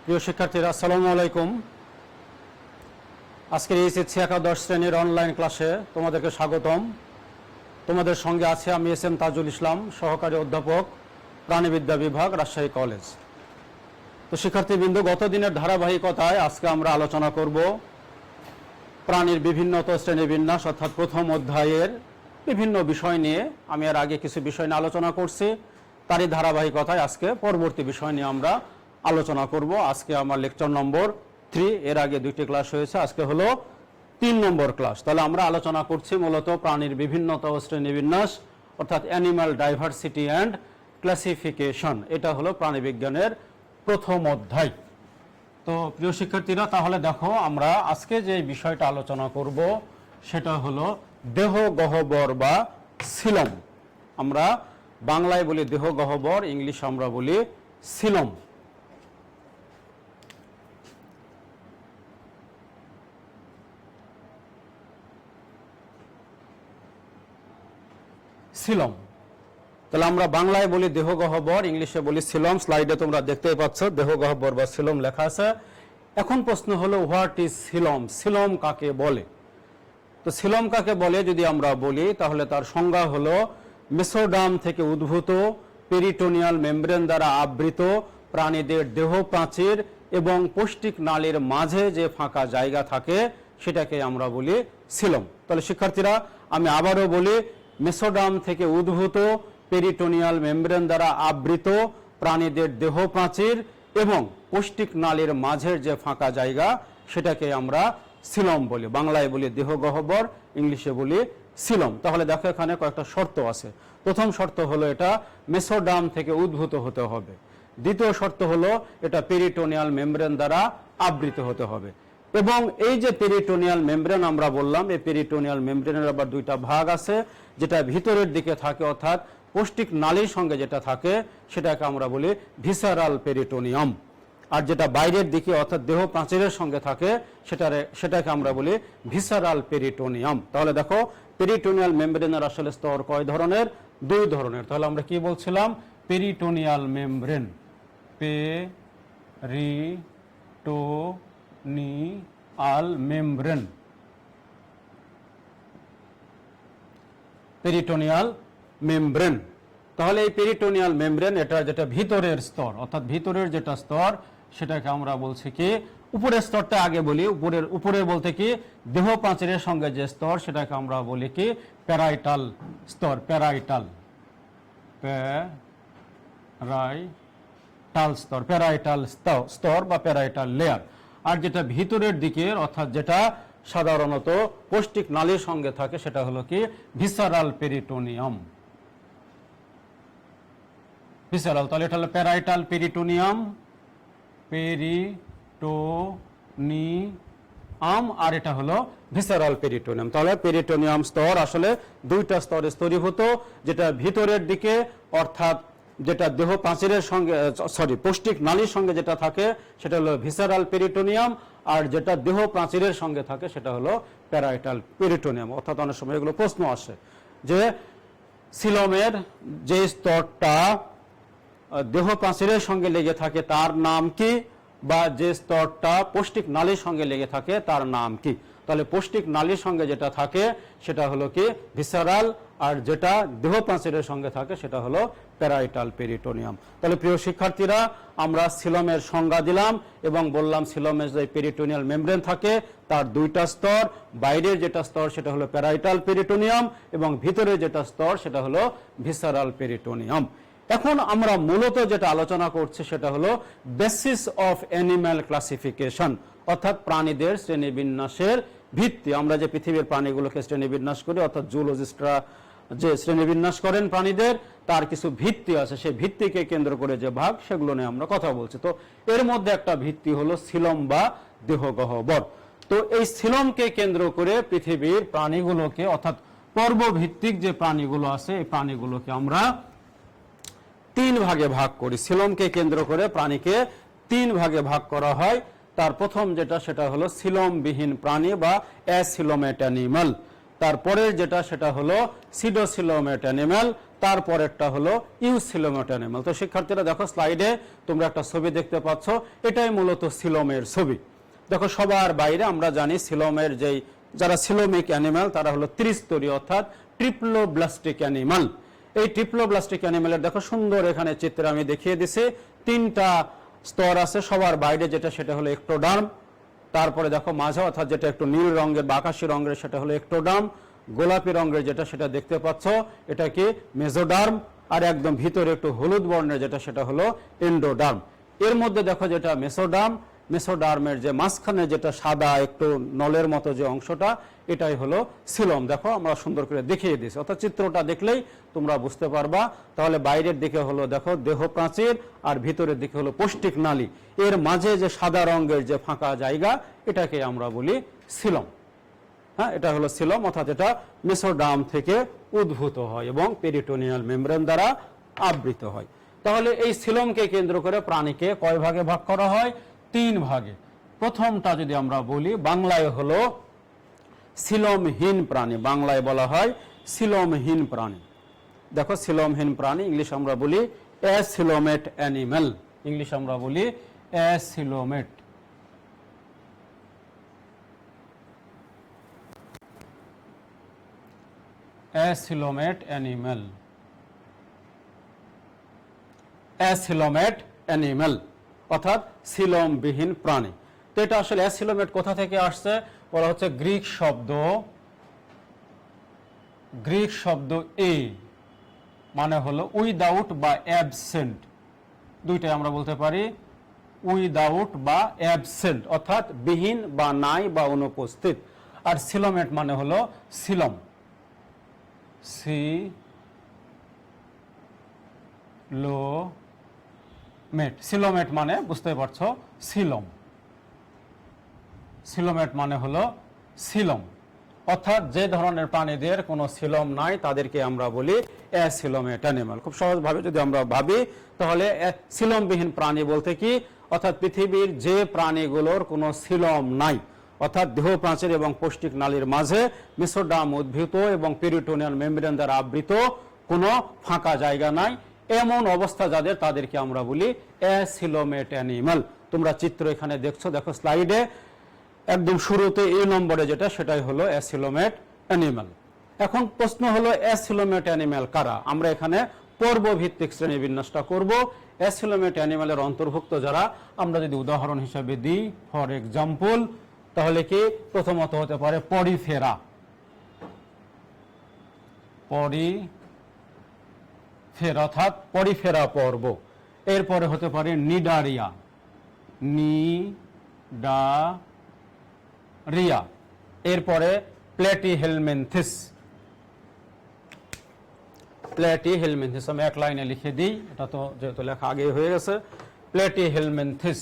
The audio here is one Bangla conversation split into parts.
প্রিয় শিক্ষার্থীরা, আসসালামু আলাইকুম। আজকের এইচএসসি একাদশ শ্রেণীর অনলাইন ক্লাসে তোমাদেরকে স্বাগতম। তোমাদের সঙ্গে আছে আমি এস এম তাজুল ইসলাম, সহকারী অধ্যাপক, প্রাণীবিদ্যা বিভাগ, রাজশাহী কলেজ। তো শিক্ষার্থীবৃন্দ, গত দিনের ধারাবাহিকতায় আজকে আমরা আলোচনা করব প্রাণীর বিভিন্ন শ্রেণীবিন্যাস অর্থাৎ প্রথম অধ্যায়ের বিভিন্ন বিষয় নিয়ে। আমি এর আগে কিছু বিষয় নিয়ে আলোচনা করছি, তারই ধারাবাহিকতায় আজকে পরবর্তী বিষয় নিয়ে আমরা আলোচনা করব। আজকে আমার লেকচার নম্বর 3, এর আগে 2টি ক্লাস হয়েছে, আজকে হলো 3 নম্বর ক্লাস। তাহলে আমরা আলোচনা করছি মূলত প্রাণীর বিভিন্নতা ও শ্রেণীবিন্যাস অর্থাৎ অ্যানিম্যাল ডাইভার্সিটি অ্যান্ড ক্লাসিফিকেশন। এটা হলো প্রাণীবিজ্ঞানের প্রথম অধ্যায়। তো প্রিয় শিক্ষার্থীরা, তাহলে দেখো আমরা আজকে যে বিষয়টা আলোচনা করব সেটা হলো দেহ গহ্বর বা সিলম। আমরা বাংলায় বলি দেহ গহ্বর, ইংলিশে আমরা বলি সিলম। সিলম, তাহলে আমরা বাংলায় বলি দেহ গহ্বর, ইংলিশে বলি সিলম। স্লাইডে তোমরা দেখতেই পাচ্ছ দেহ গহ্বর বা সিলম লেখা আছে। এখন প্রশ্ন হলো হোয়াট ইজ সিলম? সিলম কাকে বলে? তো সিলম কাকে বলে যদি আমরা বলি, তাহলে তার সংজ্ঞা হলো মেসোডার্ম থেকে উদ্ভূত পেরিটোনিয়াল মেমব্রেন দ্বারা আবৃত প্রাণীদের দেহ প্রাচীর এবং পৌষ্টিক নালীর মাঝে যে ফাঁকা জায়গা থাকে সেটাকে আমরা বলি সিলম। তাহলে শিক্ষার্থীরা, আমি আবারও বলি, মেসোডার্ম থেকে উদ্ভূত পেরিটোনিয়াল মেমব্রেন দ্বারা আবৃত প্রাণীদের দেহ প্রাচীর এবং পৌষ্টিক নালীর মাঝের যে ফাঁকা জায়গা সেটাকে আমরা সিলম বলি। বাংলায় বলি দেহ গহ্বর, ইংলিশে বলি সিলম। তাহলে দেখো এখানে কয়েকটা শর্ত আছে। প্রথম শর্ত হলো এটা মেসোডার্ম থেকে উদ্ভূত হতে হবে। দ্বিতীয় শর্ত হলো এটা পেরিটোনিয়াল মেমব্রেন দ্বারা আবৃত হতে হবে। এবং এই যে পেরিটোনিয়াল মেমব্রেন আমরা বললাম, এই পেরিটোনিয়াল মেমব্রেনের আবার 2টা ভাগ আছে। যেটা ভিতরের দিকে থাকে অর্থাৎ পৌষ্টিক নালীর সঙ্গে যেটা থাকে সেটাকে আমরা বলি ভিসারাল পেরিটোনিয়াম, আর যেটা বাইরের দিকে অর্থাৎ দেহ প্রাচীরের সঙ্গে থাকে সেটাকে আমরা বলি ভিসারাল পেরিটোনিয়াম। তাহলে দেখো পেরিটোনিয়াল মেমব্রেনের আসলে স্তর কয় ধরনের? 2 ধরনের। তাহলে আমরা কি বলছিলাম? Peritoneal membrane, peritoneal membrane, peritoneal membrane. তাহলে এই পেরিটোনিয়াল মেমব্রেন এটা যেটা ভিতরের স্তর অর্থাৎ ভিতরের যেটা স্তর সেটাকে আমরা বলছি কি, উপরের স্তরটা আগে বলি। উপরের বলতে কি দেহ প্রাচীরের সঙ্গে যে স্তর সেটাকে আমরা বলি কি প্যারাইটাল স্তর, প্যারাইটাল স্তর, প্যারাইটাল স্তর বা প্যারাইটাল লেয়ার। আর যেটা ভিতরের দিকের অর্থাৎ যেটা সাধারণত পৌষ্টিক নালীর সঙ্গে থাকে সেটা হলো কি ভিসারাল পেরিটোনিয়াম, ভিসারাল। তাহলে এটা হলো প্যারাইটাল পেরিটোনিয়াম, পেরিটোনিয়াম, আর এটা হলো ভিসারাল পেরিটোনিয়াম। তাহলে পেরিটোনিয়াম স্তর আসলে 2টা স্তরে স্তরীভূত। যেটা ভিতরের দিকে অর্থাৎ যেটা দেহ প্রাচীরের সঙ্গে পৌষ্টিক নালীর সঙ্গে যেটা থাকে সেটা হলো ভিসারাল পেরিটোনিয়াম, আর যেটা দেহ প্রাচীরের সঙ্গে থাকে সেটা হলো প্যারাইটাল পেরিটোনিয়াম। অর্থাৎ অনেক সময় এগুলো প্রশ্ন আসে যে সিলমের যে স্তরটা দেহ প্রাচীরের সঙ্গে লেগে থাকে তার নাম কি, বা যে স্তরটা পৌষ্টিক নালীর সঙ্গে লেগে থাকে তার নাম কি। তাহলে পৌষ্টিক নালীর সঙ্গে যেটা থাকে সেটা হলো কি ভিসারাল, আর যেটা দেহ প্রাচীরের সঙ্গে থাকে সেটা হলো প্যারাইটাল পেরিটোনিয়াম। তাহলে প্রিয় শিক্ষার্থীরা, আমরা সিলমের সংজ্ঞা দিলাম এবং বললাম সিলমের যে পেরিটোনিয়াল মেমব্রেন থাকে তার 2টা স্তর। বাইরের যেটা স্তর সেটা হলো প্যারাইটাল পেরিটোনিয়াম এবং ভিতরের যেটা স্তর সেটা হলো ভিসারাল পেরিটোনিয়াম। এখন আমরা মূলত যেটা আলোচনা করছি সেটা হলো বেসিস অফ অ্যানিম্যাল ক্লাসিফিকেশন, অর্থাৎ প্রাণীদের শ্রেণীবিন্যাসের ভিত্তি। আমরা যে পৃথিবীর প্রাণীগুলোকে শ্রেণীবিন্যাস করি অর্থাৎ জুলজিস্টরা যে শ্রেণীবিন্যাস করেন প্রাণীদের, তার কিছু ভিত্তি আছে। সেই ভিত্তিকে কেন্দ্র করে যে ভাগ সেগুলো নিয়ে আমরা কথা বলছি। তো এর মধ্যে একটা ভিত্তি হলো সিলম বা দেহ গহ্বর। তো এই সিলমকে কেন্দ্র করে পৃথিবীর প্রাণীগুলোকে অর্থাৎ পর্বভিত্তিক যে প্রাণীগুলো আছে এই প্রাণীগুলোকে আমরা 3 ভাগে ভাগ করি। সিলমকে কেন্দ্র করে প্রাণীকে 3 ভাগে ভাগ করা হয়। তার প্রথম যেটা সেটা হলো সিলমবিহীন প্রাণী বা অ্যাসিলোমেট অ্যানিমাল। তারপরের যেটা সেটা হলো সিডোসিলোমেট অ্যানিমেল, তারপরেরটা হলো ইউসিলোমেট অ্যানিমেল। তো শিক্ষার্থীরা দেখো স্লাইডে তোমরা একটা ছবি দেখতে পাচ্ছ, এটাই মূলত সিলোমের ছবি। দেখো সবার বাইরে আমরা জানি সিলোমের যেই যারা সিলোমিক অ্যানিমেল তারা হলো ত্রিস্তরী অর্থাৎ ট্রিপ্লোব্লাস্টিক অ্যানিমেল। এই ট্রিপ্লোব্লাস্টিক অ্যানিমেলের দেখো সুন্দর এখানে চিত্রে আমি দেখিয়ে দিছি, তিনটা স্তর আছে। সবার বাইরে যেটা সেটা হলো এক্টোডার্ম, তারপরে দেখো মাঝে অর্থাৎ যেটা একটু নীল রঙের বা আকাশী রঙের সেটা হলো এক্টোডার্ম, গোলাপি রঙের যেটা সেটা দেখতে পাচ্ছ এটা কি মেজোডার্ম, আর একদম ভিতরে একটু হলুদ বর্ণের যেটা সেটা হলো এন্ডোডার্ম। এর মধ্যে দেখো যেটা মেসোডার্ম, মেসোডার্মের যে মাঝখানে যেটা সাদা একটু নলের মতো যে অংশটা এটাই হলো সিলোম। দেখো আমরা সুন্দর করে দেখিয়ে দিয়েছি, অর্থাৎ চিত্রটা দেখলেই তোমরা বুঝতে পারবা। তাহলে বাইরের দিকে হলো দেখো দেহ প্রাচীর, আর ভিতরের দিকে হলো পৌষ্টিক নালী, এর মাঝে যে সাদা রঙের যে ফাঁকা জায়গা এটাকে আমরা বলি সিলোম। হ্যাঁ, এটা হলো সিলোম, অর্থাৎ এটা মেসোডার্ম থেকে উদ্ভূত হয় এবং পেরিটোনিয়াল মেমব্রেন দ্বারা আবৃত হয়। তাহলে এই সিলোমকে কেন্দ্র করে প্রাণীকে কয় ভাগে ভাগ করা হয়? 3 ভাগে। প্রথমটা যদি আমরা বলি বাংলায় হলো সিলোমহীন প্রাণী, বাংলায় বলা হয় সিলোমহীন প্রাণী। দেখো সিলোমহীন প্রাণী ইংলিশ আমরা বলি অ্যাসিলোমেট অ্যানিমেল, ইংলিশ আমরা বলি acoelomate. Acoelomate animal, acoelomate animal অর্থাৎ সিলোমবিহীন প্রাণী। তো এটা আসলে অ্যাসিলোমেট কোথা থেকে আসছে? বলা হচ্ছে গ্রিক শব্দ এ মানে হলো উইদাউট বা অ্যাবসেন্ট, দুইটাই আমরা বলতে পারি উইদাউট বা অ্যাবসেন্ট, অর্থাৎ বিহীন বা নাই বা অনুপস্থিত। আর সিলোমেট মানে হলো সিলোম, সিলোমেট মানে বুঝতে পারছো সিলোম, সিলোমেট মানে হলো সিলোম, অর্থাৎ যে ধরনের প্রাণীদের কোনো সিলোম নাই তাদেরকে আমরা বলি অ্যাসিলোমেট অ্যানিমাল। খুব সহজভাবে যদি আমরা ভাবি তাহলে সিলোমবিহীন প্রাণী বলতে কি, অর্থাৎ পৃথিবীর যে প্রাণীগুলোর কোনো সিলোম নাই, অর্থাৎ দেহ প্রাচীর এবং পৌষ্টিক নালীর মাঝে মেসোডার্ম উদ্ভূত এবং পেরিটোনিয়াল মেমব্রেন দ্বারা আবৃত কোনো ফাঁকা জায়গা নাই, এমন অবস্থা যাদের তাদেরকে আমরা বলি অ্যাসিলোমেট অ্যানিমাল। তোমরা চিত্র এখানে দেখছো, দেখো স্লাইডে একদম শুরুতে এই নম্বরে যেটা সেটাই হলো অ্যাসিলোমেট অ্যানিমাল। এখন প্রশ্ন হলো অ্যাসিলোমেট অ্যানিমাল কারা? আমরা এখানে পর্ব ভিত্তিক শ্রেণী বিন্যাসটা করব। অ্যাসিলোমেট অ্যানিমালের অন্তর্ভুক্ত যারা, আমরা যদি উদাহরণ হিসেবে দিই ফর এক্সাম্পল, তাহলে কি প্রথমত হতে পারে পরিফেরা, অর্থাৎ পরিফেরা পর্ব। এরপরে হতে পারে নিডারিয়া, এরপরে প্ল্যাটিহেলমিনথিস, আমি এক লাইনে লিখে দিই, এটা তো যেহেতু লেখা আগে হয়ে গেছে। প্ল্যাটিহেলমিনথিস,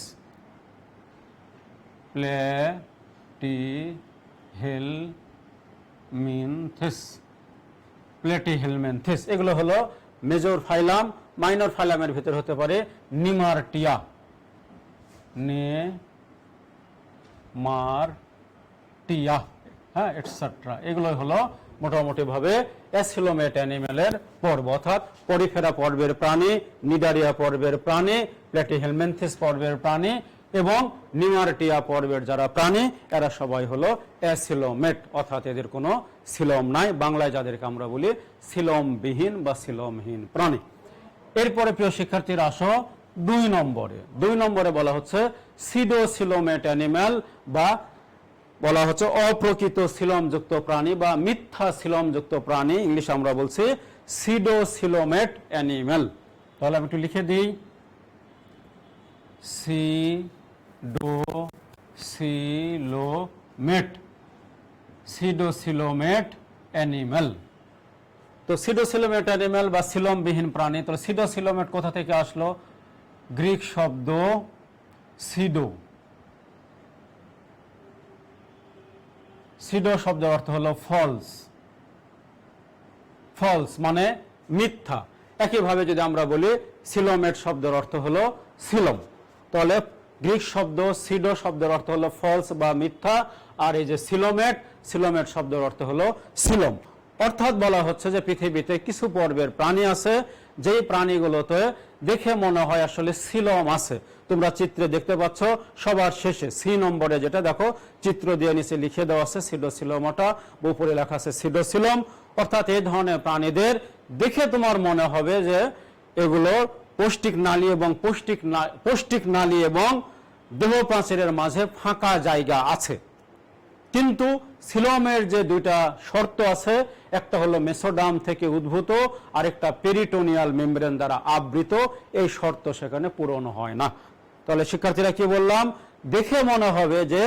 প্ল্যাটিহেলমিনথিস এগুলো হলো মেজর ফাইলাম। মাইনর ফাইলামের ভিতরে হতে পারে নিমারটিয়া, হ্যাঁ এটসেট্রা। এগুলো হলো মোটামুটি ভাবে অ্যাসিলোমেট অ্যানিমেলের পর্ব, অর্থাৎ পরিফেরা পর্বের প্রাণী, নিডারিয়া পর্বের প্রাণী, প্ল্যাটিহেলমিনথিস পর্বের প্রাণী এবং নিমারটিয়া পর্বের যারা প্রাণী এরা সবাই হলো অ্যাসিলোমেট, অর্থাৎ এদের কোনো সিলোম নাই, বাংলায় যাদেরকে আমরা বলি সিলোমবিহীন বা সিলোমহীন প্রাণী। এরপরে প্রিয় শিক্ষার্থীরা আসো 2 নম্বরে বলা হচ্ছে সিডোসিলোমেট অ্যানিমেল বা বলা হচ্ছে অপ্রকৃত সিলোমযুক্ত প্রাণী বা মিথ্যা সিলোমযুক্ত প্রাণী, ইংলিশ আমরা বলছি সিডোসিলোমেট অ্যানিমেল। তাহলে আমি একটু লিখে দিই সিডোসিলোমেট অ্যানিমেল। তো সিডোসিলোমেট অ্যানিমেল বা সিলোমবিহীন প্রাণী, তো সিডোসিলোমেট কোথা থেকে আসলো? গ্রিক শব্দ সিডো, সিডো শব্দের অর্থ হলো ফলস মানে মিথ্যা। একইভাবে যদি আমরা বলি সিলোমেট শব্দের অর্থ হলো সিলোম, তাহলে গ্রিক শব্দ সিডো শব্দের অর্থ হলো ফলস বা মিথ্যা, আর এই যে সিলোমেট শব্দের অর্থ হলো সিলম। অর্থাৎ বলা হচ্ছে যে পৃথিবীতে কিছু পর্বের প্রাণী আছে যেই প্রাণীগুলোতে দেখে মনে হয় আসলে সিলম আছে। তোমরা চিত্রে দেখতে পাচ্ছ সবার শেষে সি নম্বরে যেটা দেখো চিত্র দিয়ে নিচে লিখে দেওয়া আছে সিডোসিলোমাটা, উপরে লেখা আছে সিডোসিলম। অর্থাৎ এই ধরনের প্রাণীদের দেখে তোমার মনে হবে যে এগুলো পৌষ্টিক নালী এবং দেহ প্রাচীরের মাঝে ফাঁকা জায়গা আছে। কিন্তু সিলোমের যে দুইটা শর্ত আছে, একটা হলো মেসোডার্ম থেকে উদ্ভূত আর একটা পেরিটোনিয়াল মেমব্রেন দ্বারা আবৃত, এই শর্ত সেখানে পূরণ হয় না। তাহলে শিক্ষার্থীরা কি বললাম, দেখে মনে হবে যে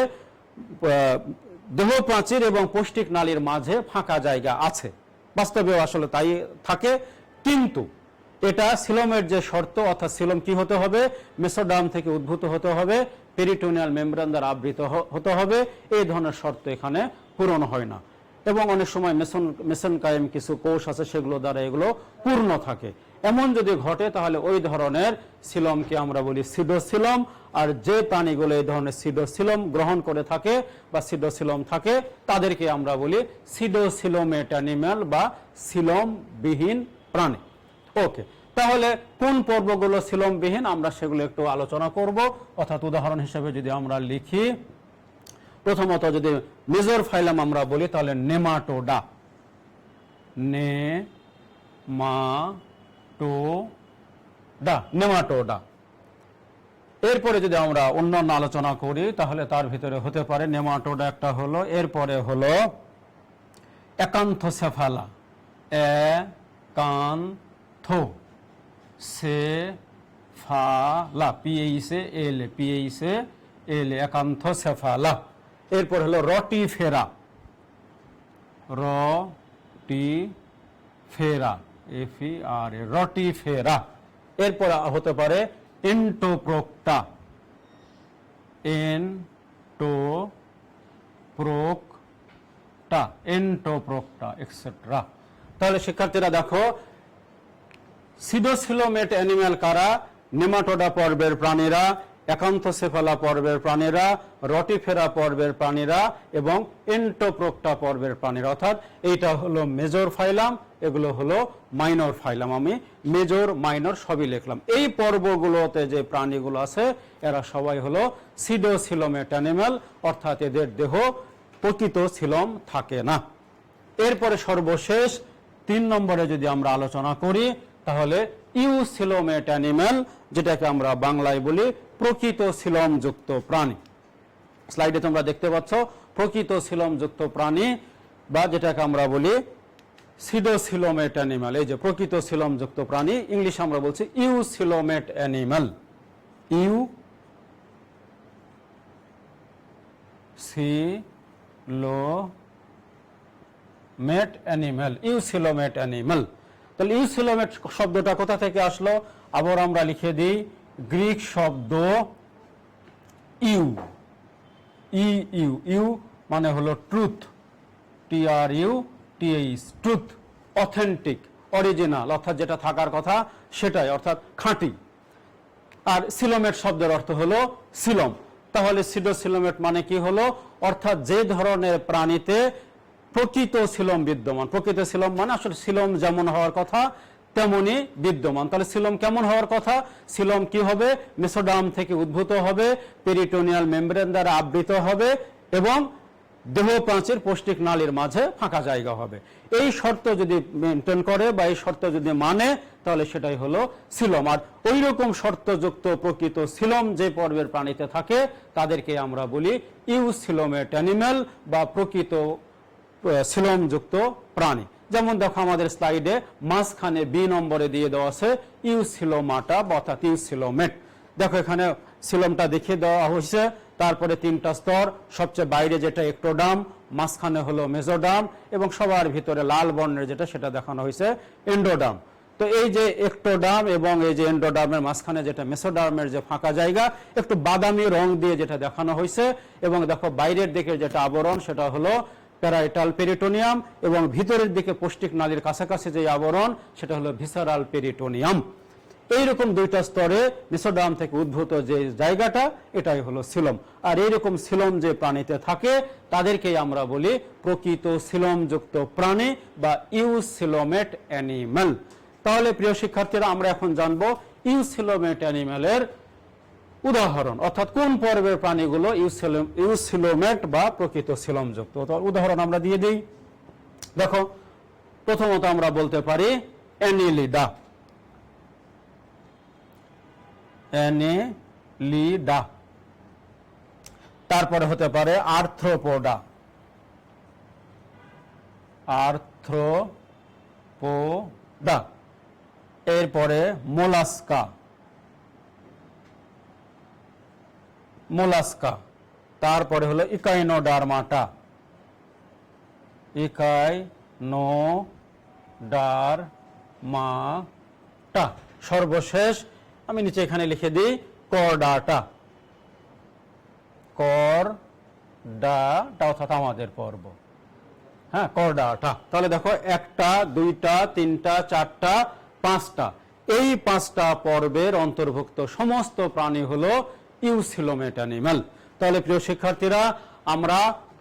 দেহ প্রাচীর এবং পৌষ্টিক নালীর মাঝে ফাঁকা জায়গা আছে, বাস্তবেও আসলে তাই থাকে। কিন্তু এটা সিলোমের যে শর্ত, অর্থাৎ সিলোম কি হতে হবে, মেসোডার্ম থেকে উদ্ভূত হতে হবে, পেরিটোনিয়াল মেমব্রেন দ্বারা আবৃত হতে হবে, এই ধরনের শর্ত এখানে পূরণ হয় না। এবং অনেক সময় মেসেনকাইম কিছু কোষ আছে সেগুলো দ্বারা এগুলো পূর্ণ থাকে। এমন যদি ঘটে তাহলে ওই ধরনের সিলমকে আমরা বলি সিডোসিলম। আর যে প্রাণীগুলো এই ধরনের সিডোসিলম গ্রহণ করে থাকে বা সিডোসিলম থাকে তাদেরকে আমরা বলি সিডোসিলোমেট অ্যানিম্যাল বা সিলমবিহীন প্রাণী। ওকে, তাহলে কোন পর্বগুলো সিলমবিহীন আমরা সেগুলো একটু আলোচনা করব। অর্থাৎ উদাহরণ হিসেবে যদি আমরা লিখি, প্রথমত যদি মেজর ফাইলাম আমরা বলি তাহলে নেমাটোডা, নেমাটোডা। এরপরে যদি আমরা অন্যান্য আলোচনা করি তাহলে তার ভিতরে হতে পারে নেমাটোডা একটা হলো, এরপরে হলো একান্থোসেফালা, একান্থোসেফালা, পিএইসএল, একান্থোসেফালা। এরপর হলো রটিফেরা, রটিফেরা। এরপর হতে পারে এন্টোপ্রোক্টা, এক্সেট্রা। তাহলে শিক্ষার্থীরা দেখো সিডোসিলোমেট অ্যানিম্যাল কারা, নেমাটোডা পর্বের প্রাণীরা, একান্থোসেফালা পর্বের প্রাণীরা, রটিফেরা পর্বের প্রাণীরা এবং এন্টোপ্রোক্টা পর্বের প্রাণীরা। অর্থাৎ এইটা হলো মেজর ফাইলাম, এগুলো হলো মাইনর ফাইলাম। আমি মেজর মাইনর সবই লিখলাম। এই পর্বগুলোতে যে প্রাণীগুলো আছে এরা সবাই হলো সিডোসিলোমেট অ্যানিম্যাল, অর্থাৎ এদের দেহ প্রকৃত সিলম থাকে না। এরপরে সর্বশেষ 3 নম্বরে যদি আমরা আলোচনা করি তাহলে ইউসিলোমেট অ্যানিম্যাল, যেটাকে আমরা বাংলায় বলি প্রকৃত সিলমযুক্ত প্রাণী। স্লাইডে তোমরা দেখতে পাচ্ছ প্রকৃত সিলমযুক্ত প্রাণী বা যেটাকে আমরা বলি সিডোসিলোমেট অ্যানিম্যাল। এই যে প্রকৃত সিলমযুক্ত প্রাণী, ইংলিশে আমরা বলছি ইউসিলোমেট অ্যানিম্যাল, ইউসিলোমেট অ্যানিম্যাল। তাহলে ইউসিলোমেট শব্দটা কোথা থেকে আসলো, আবার আমরা লিখে দিই গ্রিক শব্দ ইউ মানে হলো ট্রুথ, ট্রুথ, অথেন্টিক, অরিজিনাল, অর্থাৎ যেটা থাকার কথা সেটাই, অর্থাৎ খাঁটি। আর সিলোমেট শব্দের অর্থ হলো সিলম। তাহলে সিডোসিলোমেট মানে কি হলো, অর্থাৎ যে ধরনের প্রাণীতে প্রকৃত সিলম বিদ্যমান। প্রকৃত সিলম মানে আসলে সিলম যেমন হওয়ার কথা তেমনই বিদ্যমান। তাহলে সিলম কেমন হওয়ার কথা, সিলম কি হবে, মেসোডার্ম থেকে উদ্ভূত হবে, পেরিটোনিয়াল মেমব্রেন দ্বারা আবৃত হবে এবং দেহ প্রাচীর পৌষ্টিক নালীর মাঝে ফাঁকা জায়গা হবে। এই শর্ত যদি মেনটেন করে বা এই শর্ত যদি মানে তাহলে সেটাই হলো সিলম। আর ওই রকম শর্তযুক্ত প্রকৃত সিলম যে পর্বের প্রাণীতে থাকে তাদেরকে আমরা বলি ইউসিলোমেট অ্যানিম্যাল বা প্রকৃত সিলমযুক্ত প্রাণী। যেমন দেখো আমাদের স্লাইডে মাঝখানে বি নম্বরে দিয়ে দেওয়া আছে ইউসিলোমাটা অর্থাৎ ইউসিলোমেট। দেখো এখানে সিলমটা দেখিয়ে দেওয়া হয়েছে, তারপরে 3টা স্তর, সবচেয়ে বাইরে যেটা একটোডার্ম, মাঝখানে হলো মেজোডার্ম এবং সবার ভিতরে লাল বর্ণের যেটা সেটা দেখানো হয়েছে এন্ডোডার্ম। তো এই যে একটোডার্ম এবং এই যে এন্ডোডার্মের মাঝখানে যেটা মেসোডার্মের যে ফাঁকা জায়গা একটু বাদামি রং দিয়ে যেটা দেখানো হয়েছে, এবং দেখো বাইরের দিকে যেটা আবরণ সেটা হলো প্যারাইটাল পেরিটোনিয়াম এবং ভিতরের দিকে পৌষ্টিক নালীর কাছাকাছি যে আবরণ সেটা হলো ভিসারাল পেরিটোনিয়াম। এইরকম দুইটা স্তরে মেসোডার্ম থেকে উদ্ভূত যে জায়গাটা এটাই হলো সিলম। আর এইরকম সিলম যে প্রাণীতে থাকে তাদেরকেই আমরা বলি প্রকৃত সিলমযুক্ত প্রাণী বা ইউসিলোমেট অ্যানিম্যাল। তাহলে প্রিয় শিক্ষার্থীরা, আমরা এখন জানবো ইউসিলোমেট অ্যানিম্যালের উদাহরণ, অর্থাৎ কোন পর্বের প্রাণীগুলো ইউসিলোমেট বা প্রকৃত সিলমযুক্ত। উদাহরণ আমরা দিয়ে দিই। দেখো, প্রথমত আমরা বলতে পারি অ্যানিলিডা। অ্যানিলিডা। তারপরে হতে পারে আর্থ্রোপোডা। আর্থ্রোপোডা। এরপরে মোলাস্কা। মোলাস্কা। তারপরে হলো ইকাইনোডার্মাটা। ইকাইনোডার্মাটা। সর্বশেষ আমি নিচে এখানে লিখে দিই কর্ডাটা। কর্ডাটা অর্থাৎ আমাদের পর্ব। হ্যাঁ, কর্ডাটা। তাহলে দেখো, একটা, দুইটা, তিনটা, চারটা, পাঁচটা, এই পাঁচটা পর্বের অন্তর্ভুক্ত সমস্ত প্রাণী হলো ইউসিলোমেট অ্যানিম্যাল। তাহলে প্রিয় শিক্ষার্থীরা, আমরা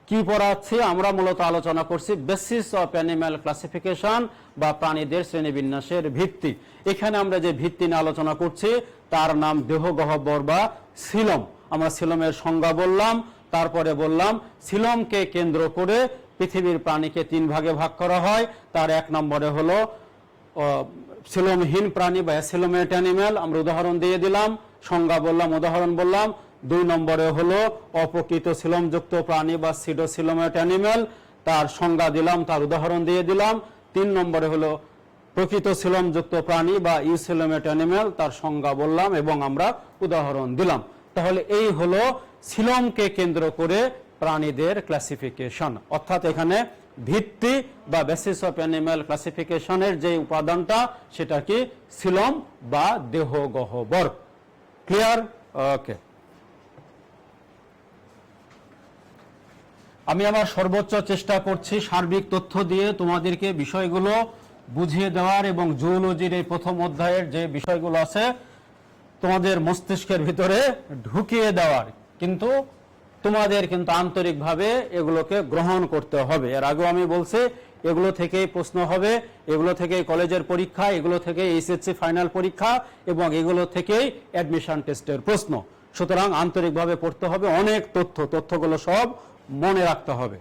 কি পড়াচ্ছি? আমরা মূলত আলোচনা করছি বেসিস অফ অ্যানিম্যাল ক্লাসিফিকেশন বা প্রাণীদের শ্রেণীবিন্যাসের ভিত্তি। এখানে আমরা যে ভিত্তি নিয়ে আলোচনা করছি তার নাম দেহগহ্বর বা সিলম। আমরা সিলমের সংজ্ঞা বললাম, তারপরে বললাম সিলমকে কেন্দ্র করে পৃথিবীর প্রাণীকে তিন ভাগে ভাগ করা হয়। তার এক নম্বরে হলো সিলমহীন প্রাণী বা অ্যাসিলোমেট অ্যানিম্যাল, আমরা উদাহরণ দিয়ে দিলাম, সংজ্ঞা বললাম, উদাহরণ বললাম। দুই নম্বরে হলো অপ্রকৃত সিলমযুক্ত প্রাণী বা সিডোসিলোমেট অ্যানিম্যাল, তার সংজ্ঞা দিলাম, তার উদাহরণ দিয়ে দিলাম। তিন নম্বরে হলো প্রকৃত সিলমযুক্ত প্রাণী বা ইউসিলোমেট অ্যানিম্যাল, তার সংজ্ঞা বললাম এবং আমরা উদাহরণ দিলাম। তাহলে এই হলো সিলমকে কেন্দ্র করে প্রাণীদের ক্লাসিফিকেশন, অর্থাৎ এখানে ভিত্তি বা বেসিস অফ অ্যানিম্যাল ক্লাসিফিকেশনের যে উপাদানটা সেটা কি? সিলম বা দেহগহ্বর। ক্লিয়ার? ওকে। আমি আমার সর্বোচ্চ চেষ্টা করছি সার্বিক তথ্য দিয়ে তোমাদেরকে বিষয়গুলো বুঝিয়ে দেওয়ার এবং জুওলজির এই প্রথম অধ্যায়ের যে বিষয়গুলো আছে তোমাদের মস্তিষ্কের ভিতরে ঢুকিয়ে দেওয়ার, কিন্তু তোমাদের কিন্তু আন্তরিকভাবে এগুলোকে গ্রহণ করতে হবে। এর আগেও আমি বলছি এগুলো থেকেই প্রশ্ন হবে, এগুলো থেকেই কলেজের পরীক্ষা, এগুলো থেকেই এইচএসসি ফাইনাল পরীক্ষা এবং এগুলো থেকেই অ্যাডমিশন টেস্টের প্রশ্ন। সুতরাং আন্তরিকভাবে পড়তে হবে, অনেক তথ্যগুলো সব মনে রাখতে হবে।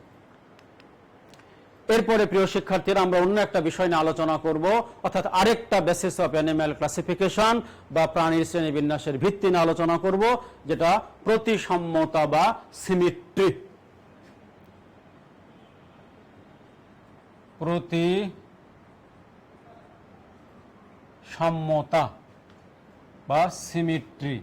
এরপরে প্রিয় শিক্ষার্থীরা, আমরা অন্য একটা বিষয় নিয়ে আলোচনা করব, অর্থাৎ আরেকটা বেসিস অফ অ্যানিম্যাল ক্লাসিফিকেশন বা প্রাণীর শ্রেণীবিন্যাসের ভিত্তি নিয়ে আলোচনা করব, যেটা প্রতিসাম্যতা বা সিমিট্রি। প্রতিসাম্যতা বা সিমিট্রি।